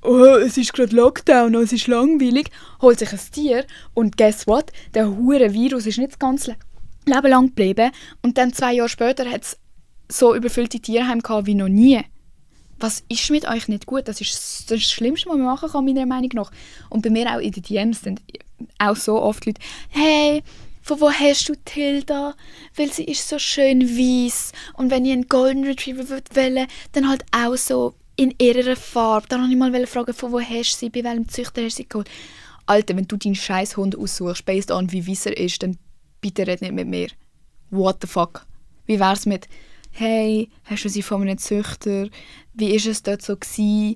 Oh, es ist gerade Lockdown, es ist langweilig. Holt sich ein Tier und guess what? Der hure Virus ist nicht das ganze Leben lang geblieben. Und dann 2 Jahre später hat es so überfüllte Tierheime gehabt wie noch nie. Was ist mit euch nicht gut? Das ist das Schlimmste, was man machen kann, meiner Meinung nach. Und bei mir auch in den DMs sind auch so oft Leute, «Hey, von wo hast du Tilda? Weil sie ist so schön weiss. Und wenn ich einen Golden Retriever wollte, dann halt auch so in ihrer Farbe.» Dann wollte ich mal fragen, von wo hast du sie, bei welchem Züchter hast du sie geholt? Alter, wenn du deinen scheiß Hund aussuchst, based on wie weiss er ist, dann bitte red nicht mit mir. What the fuck? Wie wär's mit «Hey, hast du sie von einem Züchter? Wie war es dort so gewesen?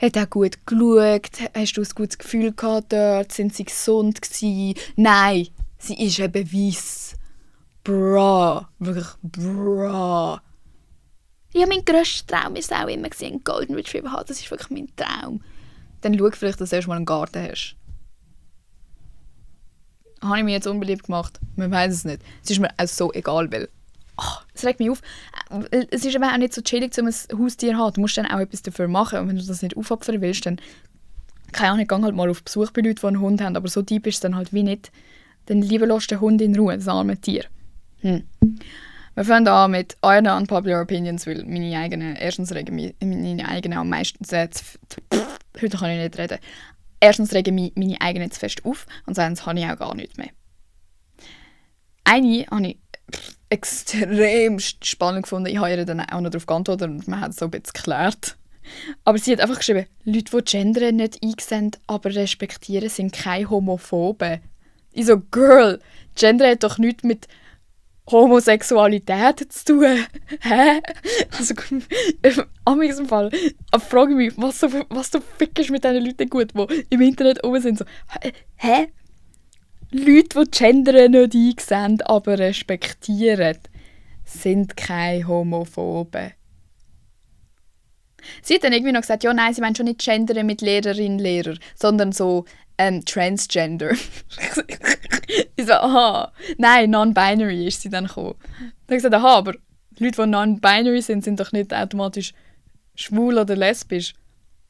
Hat er gut geschaut? Hast du ein gutes Gefühl gehabt dort? Sind sie gesund gewesen?» Nein, sie ist eben weiss. Bra. Wirklich bra. Ja, mein grösster Traum war es auch immer, einen Golden Retriever zu haben. Das ist wirklich mein Traum. Dann schau vielleicht, dass du erst mal einen Garten hast. Habe ich mich jetzt unbeliebt gemacht? Man weiß es nicht. Es ist mir auch so egal, weil es regt mich auf. Es ist eben auch nicht so chillig, um ein Haustier zu haben. Du musst dann auch etwas dafür machen. Und wenn du das nicht aufopfern willst, dann keine Ahnung, geh halt mal auf Besuch bei Leuten, die einen Hund haben. Aber so deep ist es dann halt wie nicht. Dann lieber lässt den Hund in Ruhe, das arme Tier. Wir fangen an mit euren unpopular opinions, weil meine eigenen, erstens regen mich meine eigenen am meisten heute kann ich nicht reden. Erstens regen mich meine eigenen zu fest auf und zweitens habe ich auch gar nichts mehr. Eine habe ich extrem spannend gefunden. Ich habe ihr dann auch noch darauf geantwortet und man hat es so ein bisschen geklärt. Aber sie hat einfach geschrieben, Leute, die Gendern nicht einsehen, aber respektieren, sind keine Homophoben. Ich so, Girl, Gender hat doch nichts mit Homosexualität zu tun. Hä? Also, am diesem Fall frage ich mich, was du fickst mit diesen Leuten gut, die im Internet oben sind. So, hä? Leute, die Gender nicht einsehen, aber respektieren, sind keine Homophoben. Sie hat dann irgendwie noch gesagt, ja nein, sie meinen schon nicht Gender mit Lehrerin, Lehrer, sondern so Transgender. Ich so, aha, nein, non-binary ist sie dann gekommen. Dann habe ich gesagt, aha, aber Leute, die non-binary sind doch nicht automatisch schwul oder lesbisch.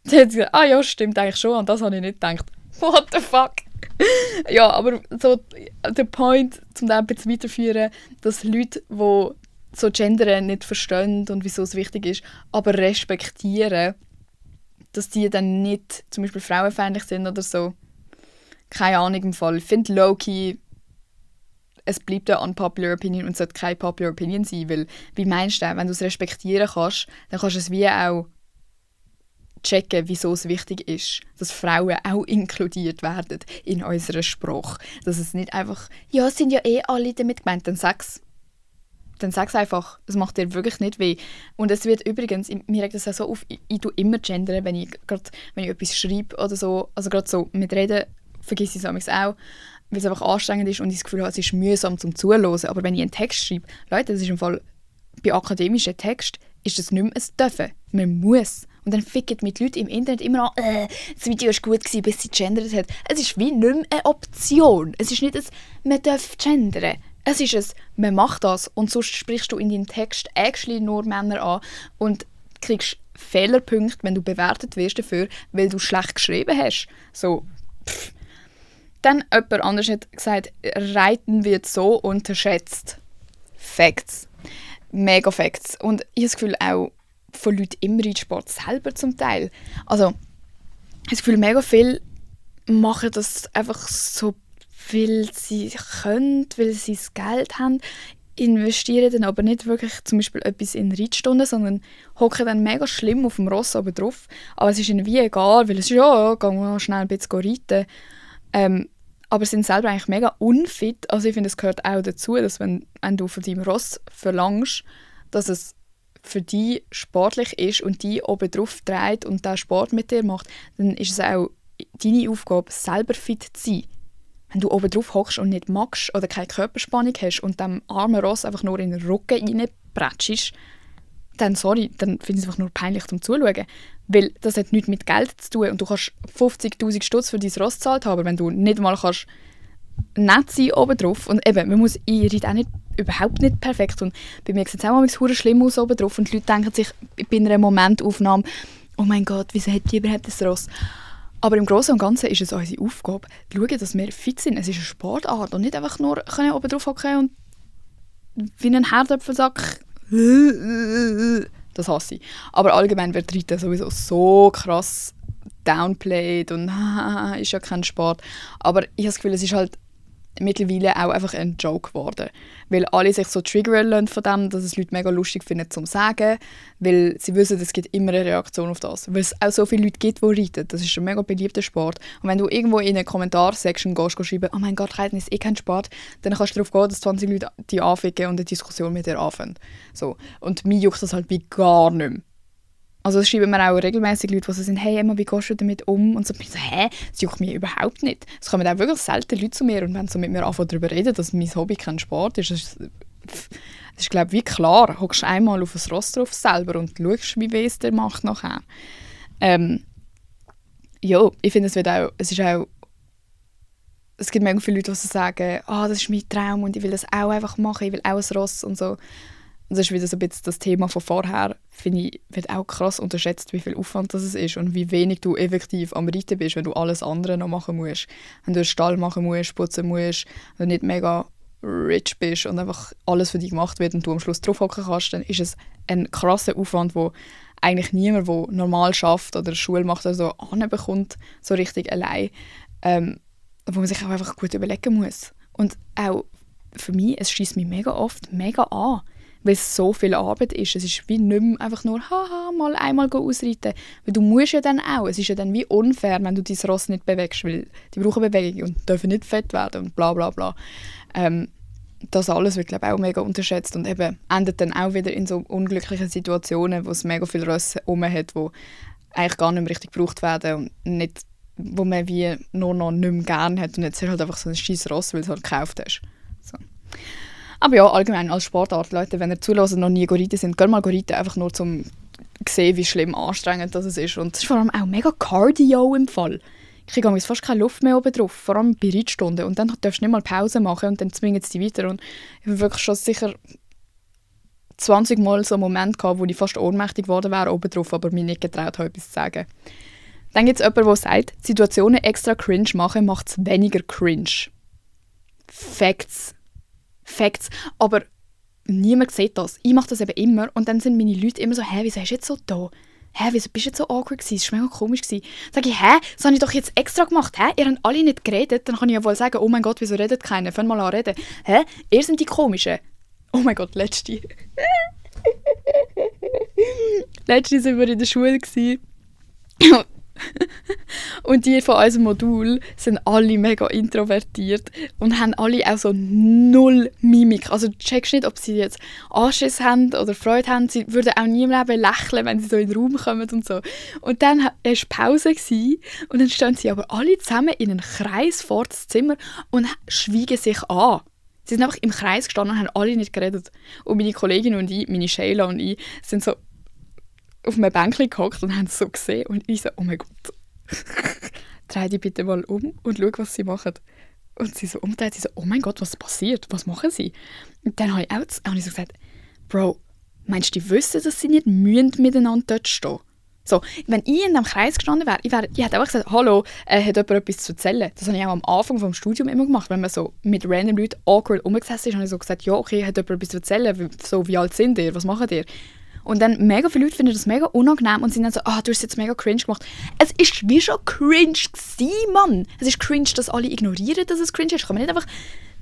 Dann hat sie gesagt, ah ja, stimmt eigentlich schon, an das habe ich nicht gedacht. What the fuck? Ja, aber so der Point, um das ein bisschen weiterzuführen, dass Leute, die so Gender nicht verstehen und wieso es wichtig ist, aber respektieren, dass die dann nicht zum Beispiel frauenfeindlich sind oder so. Keine Ahnung im Fall. Ich finde low-key, es bleibt eine unpopular opinion und sollte keine popular opinion sein, weil, wie meinst du, wenn du es respektieren kannst, dann kannst du es wie auch checken, wieso es wichtig ist, dass Frauen auch inkludiert werden in unserer Sprache. Dass es nicht einfach, ja, es sind ja eh alle damit gemeint, dann sag's. Dann sag's einfach, es macht dir wirklich nicht weh. Und es wird übrigens, mir regt das auch so auf, ich tue immer gendern, wenn ich etwas schreibe oder so, also gerade so mit Reden vergesse ich es auch, weil es einfach anstrengend ist und ich das Gefühl habe, es ist mühsam zum Zuhören. Aber wenn ich einen Text schreibe, Leute, das ist im Fall, bei akademischen Texten ist das nicht mehr ein Dürfen, man muss. Und dann ficken mit Leuten im Internet immer an, das Video war gut, bis sie gendert hat. Es ist wie nicht mehr eine Option. Es ist nicht ein, man darf gendern. Es ist ein, man macht das und sonst sprichst du in deinem Text actually nur Männer an. Und kriegst Fehlerpunkte, wenn du bewertet wirst dafür, weil du schlecht geschrieben hast. So, pff. Dann jemand anderes hat gesagt, Reiten wird so unterschätzt. Facts. Mega Facts. Und ich habe das Gefühl, auch von Leuten im Reitsport selber zum Teil. Also, ich habe das Gefühl, mega viele machen das einfach so, weil sie können, weil sie das Geld haben, investieren dann aber nicht wirklich zum Beispiel etwas in Reitstunden, sondern hocken dann mega schlimm auf dem Ross oben drauf. Aber es ist ihnen wie egal, weil es ist, ja, gehen wir schnell ein bisschen reiten. Aber sind selber eigentlich mega unfit. Also ich finde, es gehört auch dazu, dass wenn du von deinem Ross verlangst, dass es für dich sportlich ist und die oben drauf dreht und der Sport mit dir macht, dann ist es auch deine Aufgabe, selber fit zu sein. Wenn du oben drauf hockst und nicht magst oder keine Körperspannung hast und dem armen Ross einfach nur in den Rücken reinprätschst, dann sorry, dann finde ich es einfach nur peinlich zum Zuschauen. Weil das hat nichts mit Geld zu tun und du kannst 50'000 Stutz für dein Ross gezahlt haben, aber wenn du nicht mal kannst nett sein oben drauf und eben, ich reite auch nicht, überhaupt nicht perfekt und bei mir sieht es auch manchmal schlimm aus oben drauf und die Leute denken sich bei einer Momentaufnahme, oh mein Gott, wieso hat die überhaupt das Ross? Aber im Großen und Ganzen ist es unsere Aufgabe, zu schauen, dass wir fit sind. Es ist eine Sportart und nicht einfach nur oben drauf hocken und wie ein Herdöpfelsack. Das hasse ich. Aber allgemein wird Reiten sowieso so krass downplayed und ist ja kein Sport. Aber ich habe das Gefühl, es ist halt mittlerweile auch einfach ein Joke geworden. Weil alle sich so triggern lassen von dem, dass es Leute mega lustig finden zum Sagen, weil sie wissen, es gibt immer eine Reaktion auf das. Weil es auch so viele Leute gibt, die reiten. Das ist ein mega beliebter Sport. Und wenn du irgendwo in eine Kommentarsektion gehst schreiben, oh mein Gott, Reiten ist eh kein Sport, dann kannst du darauf gehen, dass 20 Leute dich anficken und eine Diskussion mit dir anfangen. So. Und mich juckt das halt wie gar nicht mehr. Also es schreiben mir auch regelmäßig Leute, die so sind, hey Emma, wie gehst du damit um? Und so bin ich so, das juckt mich überhaupt nicht. Es kommen auch wirklich selten Leute zu mir und wenn sie mit mir anfangen darüber reden, dass mein Hobby kein Sport ist, das ist glaube ich wie klar. Hockst einmal auf ein Ross drauf selber und schaust, wie weh es dir macht nachher. Ja, ich finde, es gibt mega viele Leute, die so sagen, das ist mein Traum und ich will das auch einfach machen, ich will auch ein Ross und so. Und das ist wieder so ein bisschen das Thema von vorher, finde ich, wird auch krass unterschätzt, wie viel Aufwand das ist und wie wenig du effektiv am Reiten bist, wenn du alles andere noch machen musst. Wenn du einen Stall machen musst, putzen musst, wenn du nicht mega rich bist und einfach alles für dich gemacht wird und du am Schluss drauf hocken kannst, dann ist es ein krasser Aufwand, wo eigentlich niemand, der normal arbeitet oder Schule macht oder so, anbekommt, so richtig allein, wo man sich auch einfach gut überlegen muss. Und auch für mich, es schießt mich mega oft mega an, weil es so viel Arbeit ist. Es ist wie nicht mehr einfach nur mal einmal ausreiten. Weil du musst ja dann auch. Es ist ja dann wie unfair, wenn du dein Ross nicht bewegst, weil die brauchen Bewegung und dürfen nicht fett werden und bla bla bla. Das alles wird, glaube ich, auch mega unterschätzt und eben endet dann auch wieder in so unglücklichen Situationen, wo es mega viele Rösse rum hat, die eigentlich gar nicht mehr richtig gebraucht werden und nicht, wo man wie nur noch nicht mehr gerne hat und jetzt ist halt einfach so ein scheiß Ross, weil du es halt gekauft hast. So. Aber ja, allgemein als Sportart, Leute, wenn ihr zulassen noch nie reiten sind, geht mal reiten, einfach nur zum sehen, wie schlimm anstrengend das ist. Und es ist vor allem auch mega Cardio im Fall. Ich kriege fast keine Luft mehr oben drauf, vor allem bei Reitstunden. Und dann darfst du nicht mal Pause machen und dann zwingen sie dich weiter. Und ich habe wirklich schon sicher 20 Mal so einen Moment gehabt, wo ich fast ohnmächtig geworden wäre oben drauf, aber mich nicht getraut habe, etwas zu sagen. Dann gibt es jemanden, der sagt, Situationen extra cringe machen, macht es weniger cringe. Facts. Aber niemand sieht das. Ich mache das eben immer und dann sind meine Leute immer so, wieso hast du jetzt so da? Wieso bist du jetzt so awkward gewesen? Das war mega komisch gewesen. Sag ich, das habe ich doch jetzt extra gemacht. Ihr habt alle nicht geredet. Dann kann ich ja wohl sagen, oh mein Gott, wieso redet keiner? Fang mal an reden. Ihr seid die Komischen. Oh mein Gott, letzte. Letzte waren wir in der Schule gewesen. Und die von unserem Modul sind alle mega introvertiert und haben alle auch so null Mimik. Also du checkst nicht, ob sie jetzt Anschiss haben oder Freude haben. Sie würden auch nie im Leben lächeln, wenn sie so in den Raum kommen und so. Und dann war Pause und dann stehen sie aber alle zusammen in einem Kreis vor das Zimmer und schweigen sich an. Sie sind einfach im Kreis gestanden und haben alle nicht geredet. Und meine Kollegin und ich, meine Sheila und ich, sind so auf einem Bänkchen gehockt und haben es so gesehen. Und ich so, oh mein Gott, dreh dich bitte mal um und schau, was sie machen. Und sie so umdreht, sie so, oh mein Gott, was passiert? Was machen sie? Und dann habe ich so gesagt, Bro, Meinst du, die wissen, dass sie nicht miteinander dort stehen? So, wenn ich in diesem Kreis gestanden wäre, ich hätte einfach gesagt, hallo, hat jemand etwas zu erzählen? Das habe ich auch am Anfang des Studiums immer gemacht, wenn man so mit random Leuten awkward rumgesessen ist, habe ich so gesagt, ja, okay, hat jemand etwas zu erzählen? So, wie alt sind ihr? Was macht ihr? Und dann mega viele Leute finden das mega unangenehm und sind dann so, du hast jetzt mega cringe gemacht. Es ist wie schon cringe gewesen, Mann. Es ist cringe, dass alle ignorieren, dass es cringe ist. Kann man nicht einfach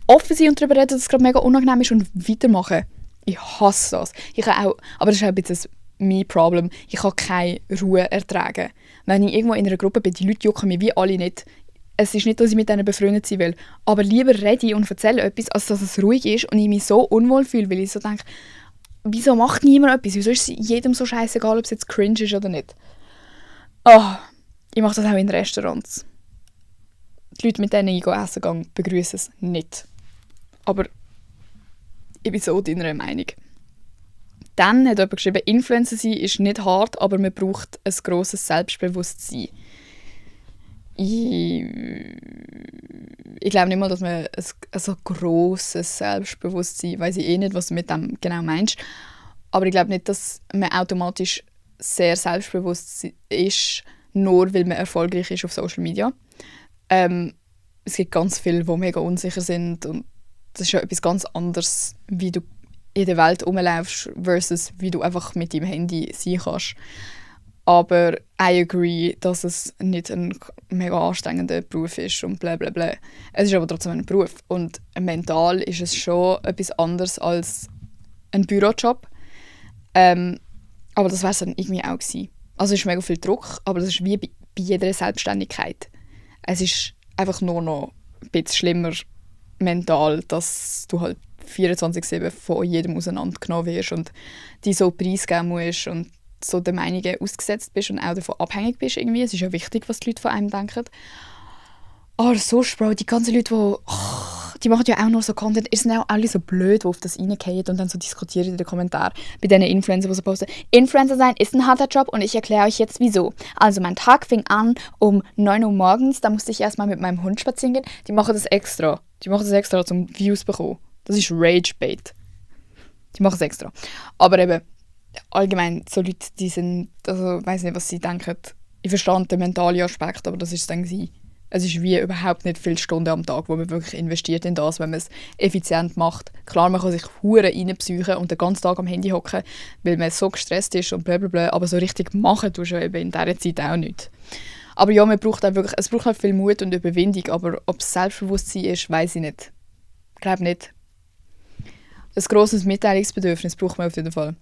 offen sein und darüber reden, dass es gerade mega unangenehm ist und weitermachen. Ich hasse das. Ich kann auch, aber das ist auch ein bisschen mein Problem. Ich kann keine Ruhe ertragen. Wenn ich irgendwo in einer Gruppe bin, die Leute jucken mich wie alle nicht. Es ist nicht, dass ich mit denen befreundet sein will, aber lieber rede ich und erzähle etwas, als dass es ruhig ist und ich mich so unwohl fühle, weil ich so denke, wieso macht niemand etwas? Wieso ist es jedem so scheißegal, ob es jetzt cringe ist oder nicht? Ich mache das auch in Restaurants. Die Leute, mit denen ich essen gehe, begrüßen es nicht. Aber ich bin so deiner Meinung. Dann hat jemand geschrieben, Influencer sein ist nicht hart, aber man braucht ein grosses Selbstbewusstsein. Ich glaube nicht mal, dass man ein so grosses Selbstbewusstsein, weiss ich nicht, was du mit dem genau meinst, aber ich glaube nicht, dass man automatisch sehr selbstbewusst ist, nur weil man erfolgreich ist auf Social Media. Es gibt ganz viele, die mega unsicher sind und das ist ja etwas ganz anderes, wie du in der Welt rumläufst versus wie du einfach mit deinem Handy sein kannst. Aber I agree, dass es nicht ein mega anstrengender Beruf ist und bla bla bla. Es ist aber trotzdem ein Beruf und mental ist es schon etwas anderes als ein Bürojob. Aber das wäre es dann irgendwie auch gewesen. Also es ist mega viel Druck, aber das ist wie bei jeder Selbstständigkeit. Es ist einfach nur noch ein bisschen schlimmer mental, dass du halt 24/7 von jedem auseinandergenommen wirst und die so preisgeben musst und so den Meinungen ausgesetzt bist und auch davon abhängig bist irgendwie. Es ist ja wichtig, was die Leute von einem denken. Aber sonst, Bro, die ganzen Leute, die machen ja auch nur so Content, sind auch alle so blöd, die auf das reingehen und dann so diskutieren in den Kommentaren bei diesen Influencern, die so posten. Influencer sein ist ein harter Job und ich erkläre euch jetzt wieso. Also mein Tag fing an um 9 Uhr morgens, da musste ich erstmal mit meinem Hund spazieren gehen. Die machen das extra. Die machen das extra, um Views zu bekommen. Das ist Rage-Bait. Die machen es extra. Aber eben, allgemein, so Leute, die sind, also ich weiss nicht, was sie denken. Ich verstand den mentalen Aspekt, aber das war es dann gewesen. Es ist wie überhaupt nicht viele Stunden am Tag, wo man wirklich investiert in das, wenn man es effizient macht. Klar, man kann sich hure reinpsychen und den ganzen Tag am Handy hocken, weil man so gestresst ist und blablabla, aber so richtig machen tust du eben in dieser Zeit auch nicht. Aber ja, es braucht halt viel Mut und Überwindung, aber ob es Selbstbewusstsein ist, weiss ich nicht. Ich glaube nicht. Ein grosses Mitteilungsbedürfnis braucht man auf jeden Fall.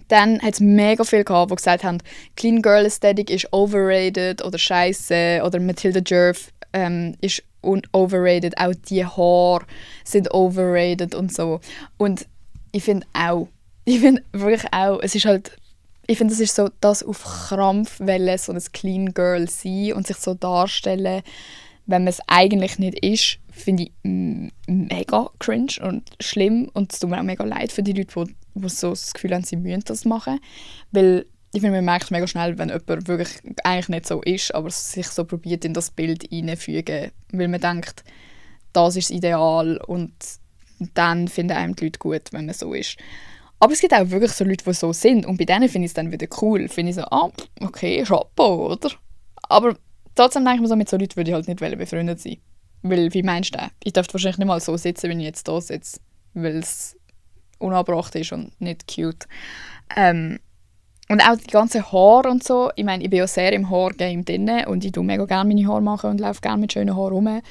Dann hat es mega viele gehabt, die gesagt haben, Clean Girl Aesthetic ist overrated oder scheiße oder Matilda Djerf ist overrated, auch die Haare sind overrated und so. Und ich finde wirklich auch, es ist halt, ich finde, es ist so, das auf Krampf wollen, so ein Clean Girl sein und sich so darstellen, wenn man es eigentlich nicht ist, finde ich mega cringe und schlimm und es tut mir auch mega leid für die Leute, die so das Gefühl haben, sie müssen das machen. Weil ich finde, man merkt mega schnell, wenn jemand wirklich eigentlich nicht so ist, aber sich so probiert in das Bild hineinzufügen, weil man denkt, das ist das Ideal und dann finden einem die Leute gut, wenn man so ist. Aber es gibt auch wirklich so Leute, die so sind und bei denen finde ich es dann wieder cool. Finde ich so, okay, Chapeau, oder? Aber trotzdem denke ich mir so, mit so Leuten würde ich halt nicht befreundet sein. Weil, wie meinst du das? Ich dürfte wahrscheinlich nicht mal so sitzen, wie ich jetzt hier sitze, weil es unangebracht ist und nicht cute. Und auch die ganzen Haare und so. Ich meine, ich bin ja sehr im Haargame drin und ich tue mega gerne meine Haare machen und laufe gerne mit schönen Haaren rum.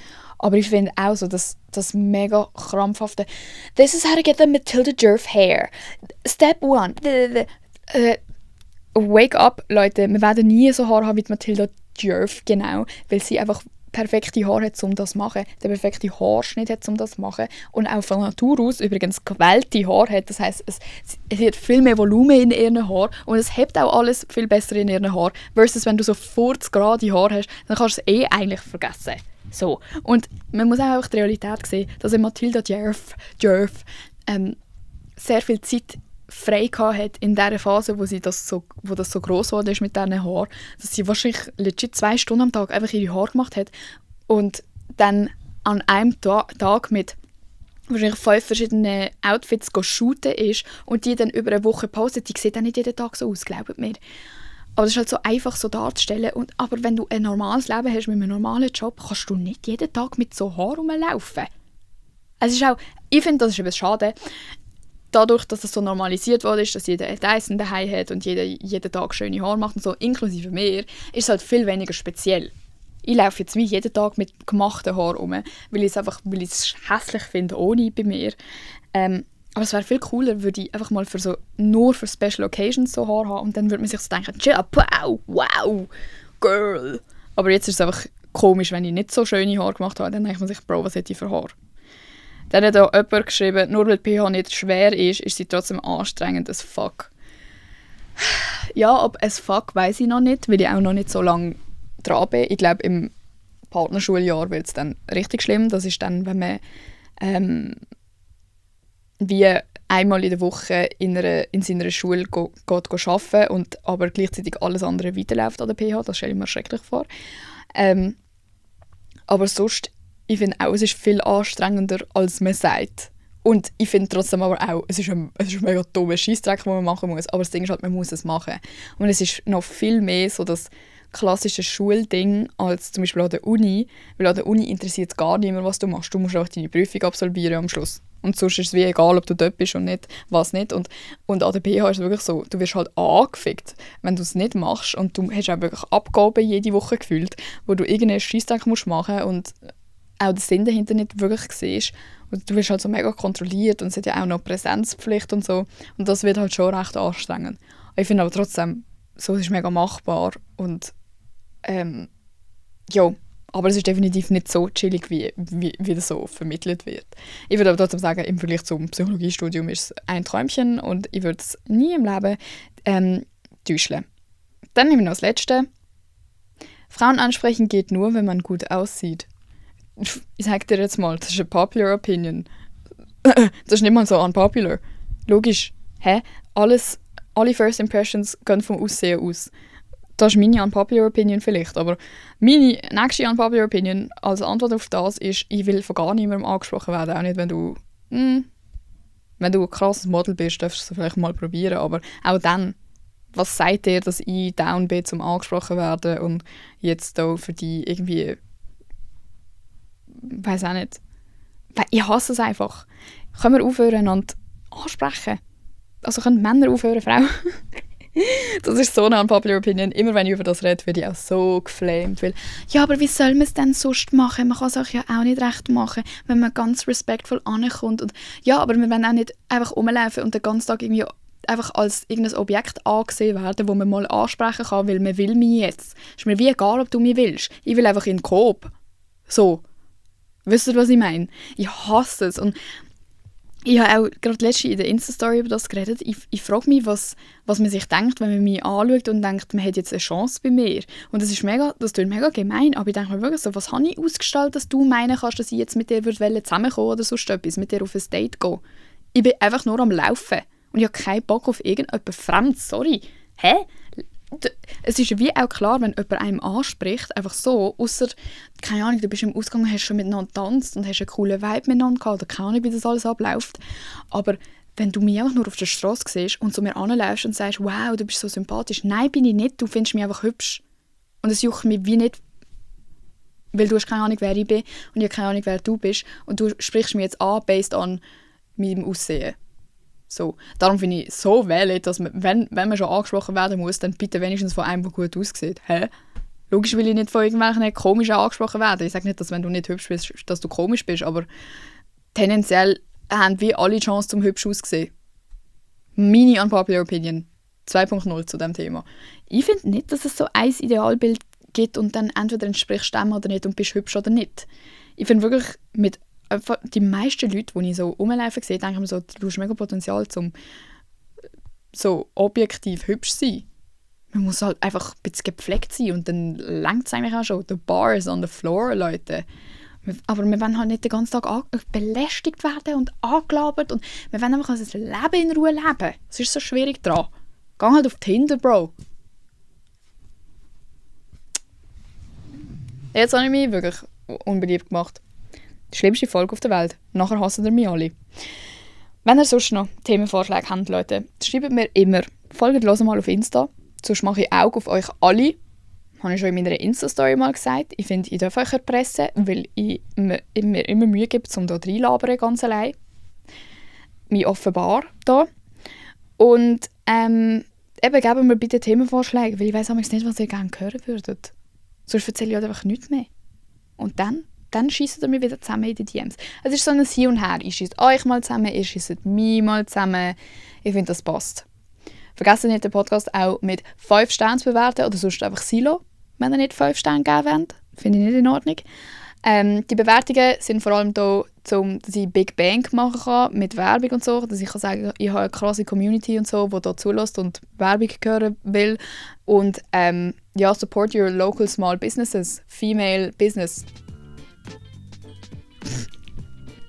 Aber ich finde auch so, das mega krampfhafte «This is how to get the Matilda Djerf hair. Step 1. Wake up, Leute. Wir werden nie so Haare haben wie Matilda Djerf, genau. Weil sie einfach perfekte Haare hat, um das zu machen, den perfekten Haarschnitt hat, um das zu machen und auch von Natur aus übrigens gewellte Haare hat. Das heisst, es hat viel mehr Volumen in ihren Haaren und es hebt auch alles viel besser in ihren Haaren, versus wenn du so 40 gerade Haare hast, dann kannst du es eigentlich vergessen. So. Und man muss auch die Realität sehen, dass Matilda Djerf sehr viel Zeit frei hat in dieser Phase, wo das so gross wurde mit diesen Haaren, dass sie wahrscheinlich legit 2 Stunden am Tag einfach ihre Haare gemacht hat und dann an einem Tag mit wahrscheinlich 5 verschiedene Outfits shooten ist und die dann über eine Woche postet, die sieht dann nicht jeden Tag so aus, glaubt mir. Aber es ist halt so einfach so darzustellen. Aber wenn du ein normales Leben hast mit einem normalen Job, kannst du nicht jeden Tag mit so Haaren rumlaufen. Es ist auch, ich finde, das ist etwas schade. Dadurch, dass es so normalisiert wurde, dass jeder einen Dyson daheim hat und jeder jeden Tag schöne Haare macht und so, inklusive mir, ist es halt viel weniger speziell. Ich laufe jetzt wie jeden Tag mit gemachten Haaren rum, weil ich es hässlich finde, ohne bei mir. Aber es wäre viel cooler, würde ich einfach mal nur für Special Occasions so Haare haben und dann würde man sich so denken, chill, wow, girl. Aber jetzt ist es einfach komisch, wenn ich nicht so schöne Haare gemacht habe, dann denkt man sich, Bro, was hätte ich für Haare? Dann hat auch jemand geschrieben, nur weil PH nicht schwer ist, ist sie trotzdem anstrengend as fuck. Ja, ob es fuck, weiss ich noch nicht, weil ich auch noch nicht so lange dran bin. Ich glaube, im Partnerschuljahr wird es dann richtig schlimm. Das ist dann, wenn man wie einmal in der Woche in seiner Schule geht arbeiten und aber gleichzeitig alles andere weiterläuft an der PH. Das stelle ich mir schrecklich vor. Aber sonst, ich finde auch, es ist viel anstrengender, als man sagt. Und ich finde trotzdem aber auch, es ist ein mega dummer Scheissdreck, den man machen muss. Aber das Ding ist halt, man muss es machen. Und es ist noch viel mehr so das klassische Schulding als zum Beispiel an der Uni. Weil an der Uni interessiert es gar nicht mehr, was du machst. Du musst einfach deine Prüfung absolvieren am Schluss. Und sonst ist es wie egal, ob du dort bist und nicht, was nicht. Und an der PH ist es wirklich so, du wirst halt angefickt, wenn du es nicht machst. Und du hast auch wirklich Abgaben jede Woche gefühlt, wo du irgendeinen Scheissdreck machen musst und auch den Sinn dahinter nicht wirklich siehst. Und du wirst halt so mega kontrolliert und es hat ja auch noch Präsenzpflicht und so. Und das wird halt schon recht anstrengend. Ich finde aber trotzdem, so es ist mega machbar und ja, aber es ist definitiv nicht so chillig, wie das so vermittelt wird. Ich würde aber trotzdem sagen, im Vergleich zum Psychologiestudium ist es ein Träumchen und ich würde es nie im Leben täuschen. Dann nehmen wir noch das Letzte. Frauen ansprechen geht nur, wenn man gut aussieht. Ich sage dir jetzt mal, das ist eine popular opinion. Das ist nicht mal so unpopular. Logisch. Alle First Impressions gehen vom Aussehen aus. Das ist meine unpopular opinion vielleicht, aber meine nächste unpopular opinion als Antwort auf das ist, ich will von gar niemandem angesprochen werden. Auch nicht, wenn du ein krasses Model bist, darfst du es vielleicht mal probieren, aber auch dann, was sagt dir, dass ich down bin, zum angesprochen werden und jetzt da für die irgendwie weiß auch nicht. Ich hasse es einfach. Können wir aufhören und ansprechen? Also können Männer aufhören, Frauen? Das ist so eine unpopular opinion. Immer wenn ich über das rede, werde ich auch so geflamed. Weil, ja, aber wie soll man es denn sonst machen? Man kann es euch ja auch nicht recht machen, wenn man ganz respektvoll ankommt. Und ja, aber wir wollen auch nicht einfach rumlaufen und den ganzen Tag irgendwie einfach als irgendein Objekt angesehen werden, das man mal ansprechen kann, weil man will mich jetzt. Ist mir wie egal, ob du mich willst. Ich will einfach in den Coop. So. Wisst ihr, was ich meine? Ich hasse es. Und ich habe auch gerade letztens in der Insta-Story über das geredet. Ich frage mich, was man sich denkt, wenn man mich anschaut und denkt, man hat jetzt eine Chance bei mir. Und das klingt mega gemein, aber ich denke mir wirklich so, was habe ich ausgestellt, dass du meinen kannst, dass ich jetzt mit dir zusammenkommen oder sonst etwas, mit dir auf ein Date gehen. Ich bin einfach nur am Laufen und ich habe keinen Bock auf irgendjemand Fremdes, sorry. Es ist wie auch klar, wenn jemand einem anspricht, einfach so, ausser, keine Ahnung, du bist im Ausgang, hast schon miteinander getanzt und hast einen coolen Vibe miteinander gehabt, oder keine Ahnung, wie das alles abläuft. Aber wenn du mich einfach nur auf der Straße siehst und zu mir anläufst und sagst, wow, du bist so sympathisch, nein, bin ich nicht, du findest mich einfach hübsch. Und es juckt mich wie nicht, weil du hast keine Ahnung, wer ich bin und ich habe keine Ahnung, wer du bist und du sprichst mich jetzt an, based on meinem Aussehen. So. Darum finde ich so valid, dass man, wenn man schon angesprochen werden muss, dann bitte wenigstens von einem, der gut aussieht. Logisch will ich nicht von irgendwelchen komischen angesprochen werden. Ich sage nicht, dass wenn du nicht hübsch bist, dass du komisch bist, aber tendenziell haben wir alle die Chance zum hübsch aussehen. Meine unpopular opinion 2.0 zu diesem Thema. Ich finde nicht, dass es so ein Idealbild gibt und dann entweder entsprichst du dem oder nicht und bist hübsch oder nicht. Ich finde wirklich, die meisten Leute, die ich so rumlaufen sehe, denken mir so, du hast mega Potenzial, um so objektiv hübsch zu sein. Man muss halt einfach ein bisschen gepflegt sein und dann reicht es eigentlich auch schon. The bar is on the floor, Leute. Aber wir wollen halt nicht den ganzen Tag belästigt werden und angelabert und wir wollen einfach unser Leben in Ruhe leben. Es ist so schwierig dran. Geh halt auf Tinder, Bro. Jetzt habe ich mich wirklich unbeliebt gemacht. Die schlimmste Folge auf der Welt. Nachher hassen ihr mich alle. Wenn ihr sonst noch Themenvorschläge habt, Leute, schreibt mir immer. Folgt «Hört mal» auf Insta. Sonst mache ich Auge auf euch alle. Habe ich schon in meiner Insta-Story mal gesagt. Ich finde, ich darf euch erpressen, weil ich mir immer Mühe gebe, um hier reinlabern ganz allein. Mich offenbar da. Und eben geben wir bitte Themenvorschläge, weil ich weiss nicht, was ihr gerne hören würdet. Sonst erzähle ich halt einfach nichts mehr. Und dann schiessen wir mich wieder zusammen in die DMs. Es ist so ein Hin und Her. Ich schiesse euch mal zusammen, ihr schiesst mich mal zusammen. Ich finde, das passt. Vergesst nicht, den Podcast auch mit 5 Sternen zu bewerten oder sonst einfach Silo, wenn ihr nicht 5 Sterne geben wollt. Finde ich nicht in Ordnung. Die Bewertungen sind vor allem da, dass ich Big Bang machen kann mit Werbung und so. Dass ich kann sagen, ich habe eine krasse Community und so, die da zulässt und Werbung hören will. Und support your local small businesses. Female business.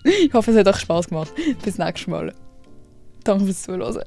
Ich hoffe, es hat euch Spass gemacht. Bis nächstes Mal. Danke fürs Zuhören.